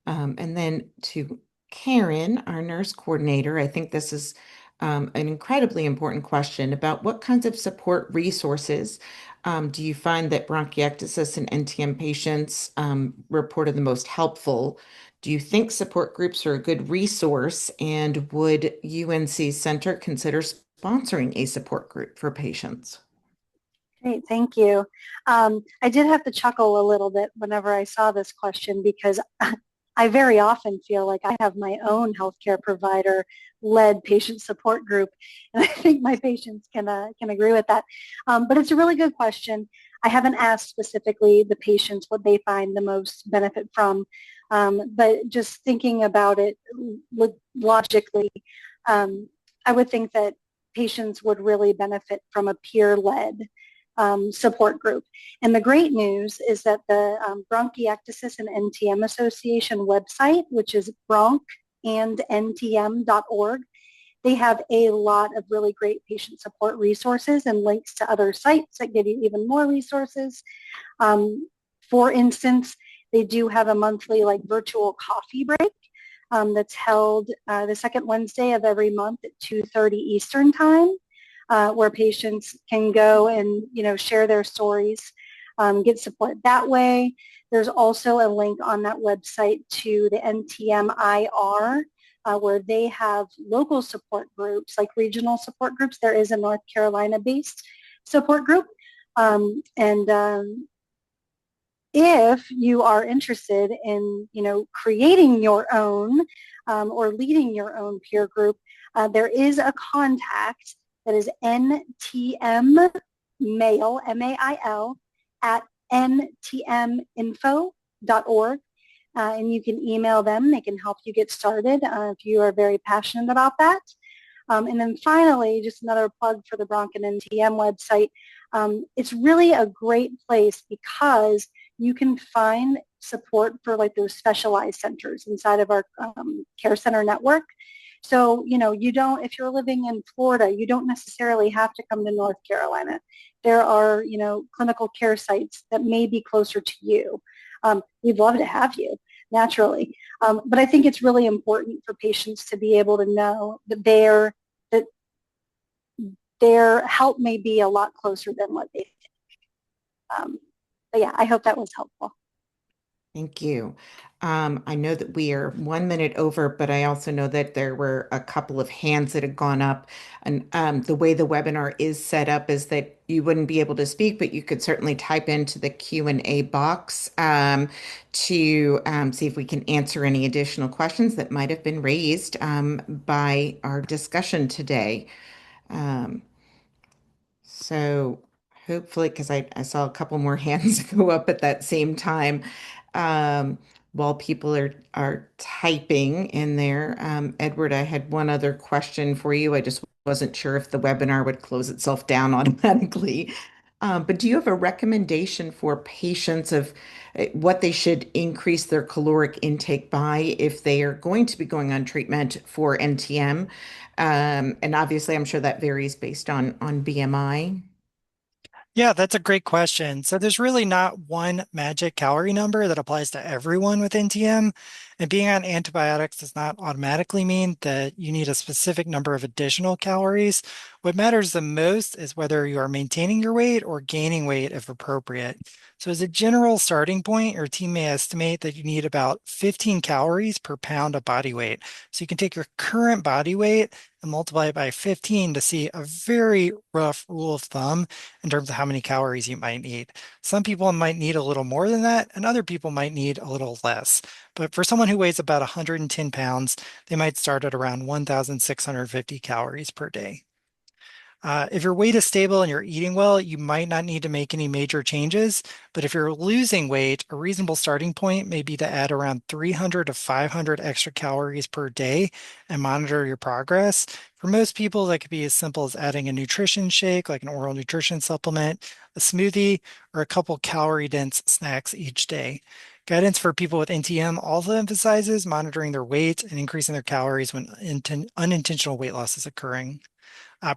A: And then to Karen, our nurse coordinator, I think this is an incredibly important question about what kinds of support resources do you find that bronchiectasis and NTM patients reported the most helpful? Do you think support groups are a good resource? And would UNC Center consider sponsoring a support group for patients?
L: Great, thank you. I did have to chuckle a little bit whenever I saw this question because I very often feel like I have my own healthcare provider led patient support group. And I think my patients can agree with that. But it's a really good question. I haven't asked specifically the patients what they find the most benefit from. But just thinking about it logically, I would think that patients would really benefit from a peer-led support group. And the great news is that the Bronchiectasis and NTM Association website, which is bronchandntm.org, they have a lot of really great patient support resources and links to other sites that give you even more resources. For instance, they do have a monthly virtual coffee break that's held the second Wednesday of every month at 2:30 Eastern time, where patients can go and share their stories, get support that way. There's also a link on that website to the NTMIR, where they have local support groups, like regional support groups. There is a North Carolina-based support group. If you are interested in, creating your own or leading your own peer group, there is a contact that is NTM mail, MAIL, at ntminfo.org. And you can email them. They can help you get started if you are very passionate about that. And then finally, just another plug for the Bronch and NTM website. It's really a great place because you can find support for those specialized centers inside of our care center network. So, if you're living in Florida, you don't necessarily have to come to North Carolina. There are, clinical care sites that may be closer to you. We'd love to have you, naturally. But I think it's really important for patients to be able to know that their help may be a lot closer than what they think. But yeah, I hope that was helpful.
A: Thank you. I know that we are 1 minute over, but I also know that there were a couple of hands that had gone up. And the way the webinar is set up is that you wouldn't be able to speak, but you could certainly type into the Q&A box to see if we can answer any additional questions that might have been raised by our discussion today. So hopefully, because I saw a couple more hands go up at that same time um, while people are typing in there. Edward, I had one other question for you. I just wasn't sure if the webinar would close itself down automatically. But do you have a recommendation for patients of what they should increase their caloric intake by if they are going to be going on treatment for NTM? And obviously, I'm sure that varies based on BMI.
F: Yeah, that's a great question. So there's really not one magic calorie number that applies to everyone with NTM. And being on antibiotics does not automatically mean that you need a specific number of additional calories. What matters the most is whether you are maintaining your weight or gaining weight if appropriate. So as a general starting point, your team may estimate that you need about 15 calories per pound of body weight. So you can take your current body weight and multiply it by 15 to see a very rough rule of thumb in terms of how many calories you might need. Some people might need a little more than that, and other people might need a little less. But for someone who weighs about 110 pounds, they might start at around 1,650 calories per day. If your weight is stable and you're eating well, you might not need to make any major changes. But if you're losing weight, a reasonable starting point may be to add around 300 to 500 extra calories per day and monitor your progress. For most people, that could be as simple as adding a nutrition shake, like an oral nutrition supplement, a smoothie, or a couple calorie-dense snacks each day. Guidance for people with NTM also emphasizes monitoring their weight and increasing their calories when unintentional weight loss is occurring.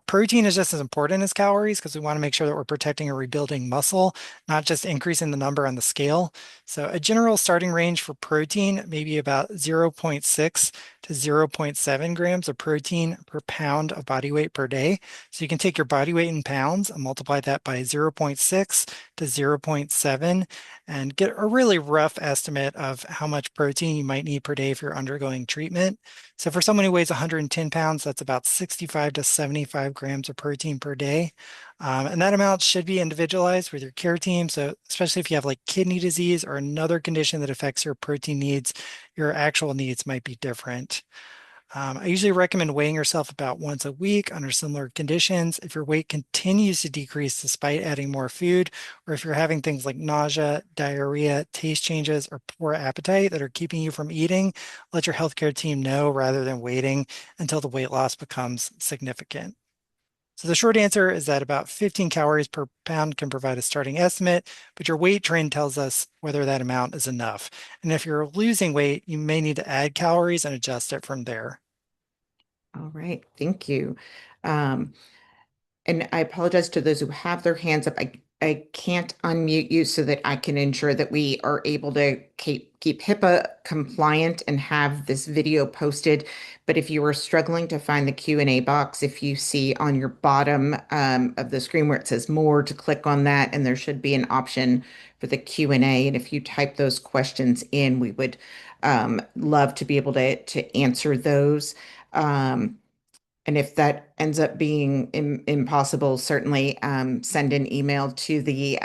F: Protein is just as important as calories because we want to make sure that we're protecting or rebuilding muscle, not just increasing the number on the scale. So a general starting range for protein may be about 0.6 to 0.7 grams of protein per pound of body weight per day. So you can take your body weight in pounds and multiply that by 0.6 to 0.7 and get a really rough estimate of how much protein you might need per day if you're undergoing treatment. So for someone who weighs 110 pounds, that's about 65 to 75 1.5 grams of protein per day. And that amount should be individualized with your care team. So especially if you have like kidney disease or another condition that affects your protein needs, your actual needs might be different. I usually recommend weighing yourself about once a week under similar conditions. If your weight continues to decrease despite adding more food, or if you're having things like nausea, diarrhea, taste changes, or poor appetite that are keeping you from eating, let your healthcare team know rather than waiting until the weight loss becomes significant. So the short answer is that about 15 calories per pound can provide a starting estimate, but your weight trend tells us whether that amount is enough. And if you're losing weight, you may need to add calories and adjust it from there.
A: All right, thank you. Um, and I apologize to those who have their hands up. I can't unmute you so that I can ensure that we are able to keep HIPAA compliant and have this video posted. But if you are struggling to find the Q&A box, if you see on your bottom of the screen where it says more, to click on that, and there should be an option for the Q&A. And if you type those questions in, we would love to be able to answer those. And if that ends up being impossible, certainly send an email to the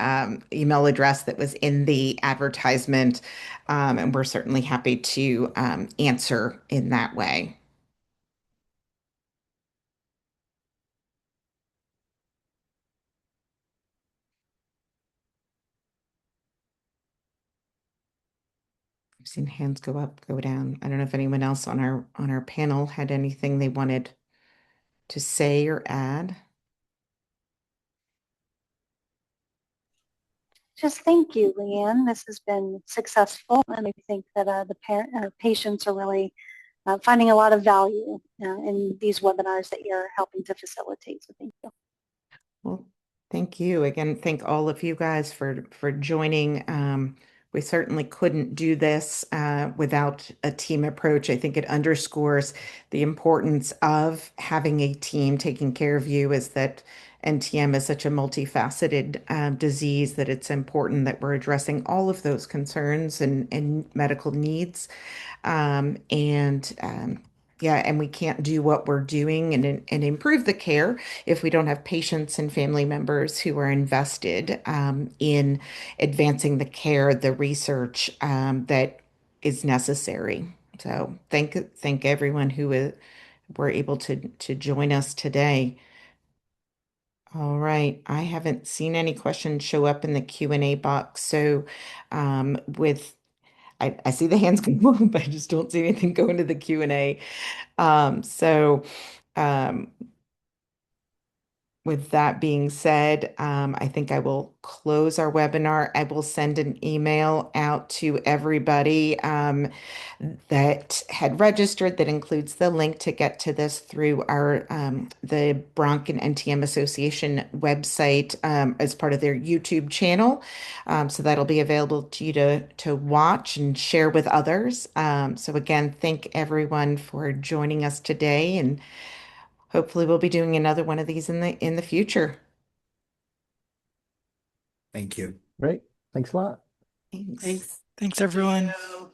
A: email address that was in the advertisement. And we're certainly happy to answer in that way. I've seen hands go up, go down. I don't know if anyone else on our panel had anything they wanted to say or add.
L: Just thank you, Leanne. This has been successful, and I think that the patients are really finding a lot of value in these webinars that you're helping to facilitate. So thank you.
A: Well, thank you again. Thank all of you guys for joining. We certainly couldn't do this without a team approach. I think it underscores the importance of having a team taking care of you, is that NTM is such a multifaceted disease that it's important that we're addressing all of those concerns and medical needs. Yeah, and we can't do what we're doing and improve the care if we don't have patients and family members who are invested in advancing the care, the research that is necessary. So thank everyone who were able to join us today. All right, I haven't seen any questions show up in the Q&A box. So with I see the hands go up, but I just don't see anything go into the Q&A. So with that being said, I think I will close our webinar. I will send an email out to everybody that had registered that includes the link to get to this through our the Bronch and NTM Association website as part of their YouTube channel. So that'll be available to you to watch and share with others. So again, thank everyone for joining us today, and hopefully we'll be doing another one of these in the future.
C: Thank you.
D: Great. Thanks a lot.
A: Thanks.
H: Thanks.
F: Thanks, everyone.
H: Thank you.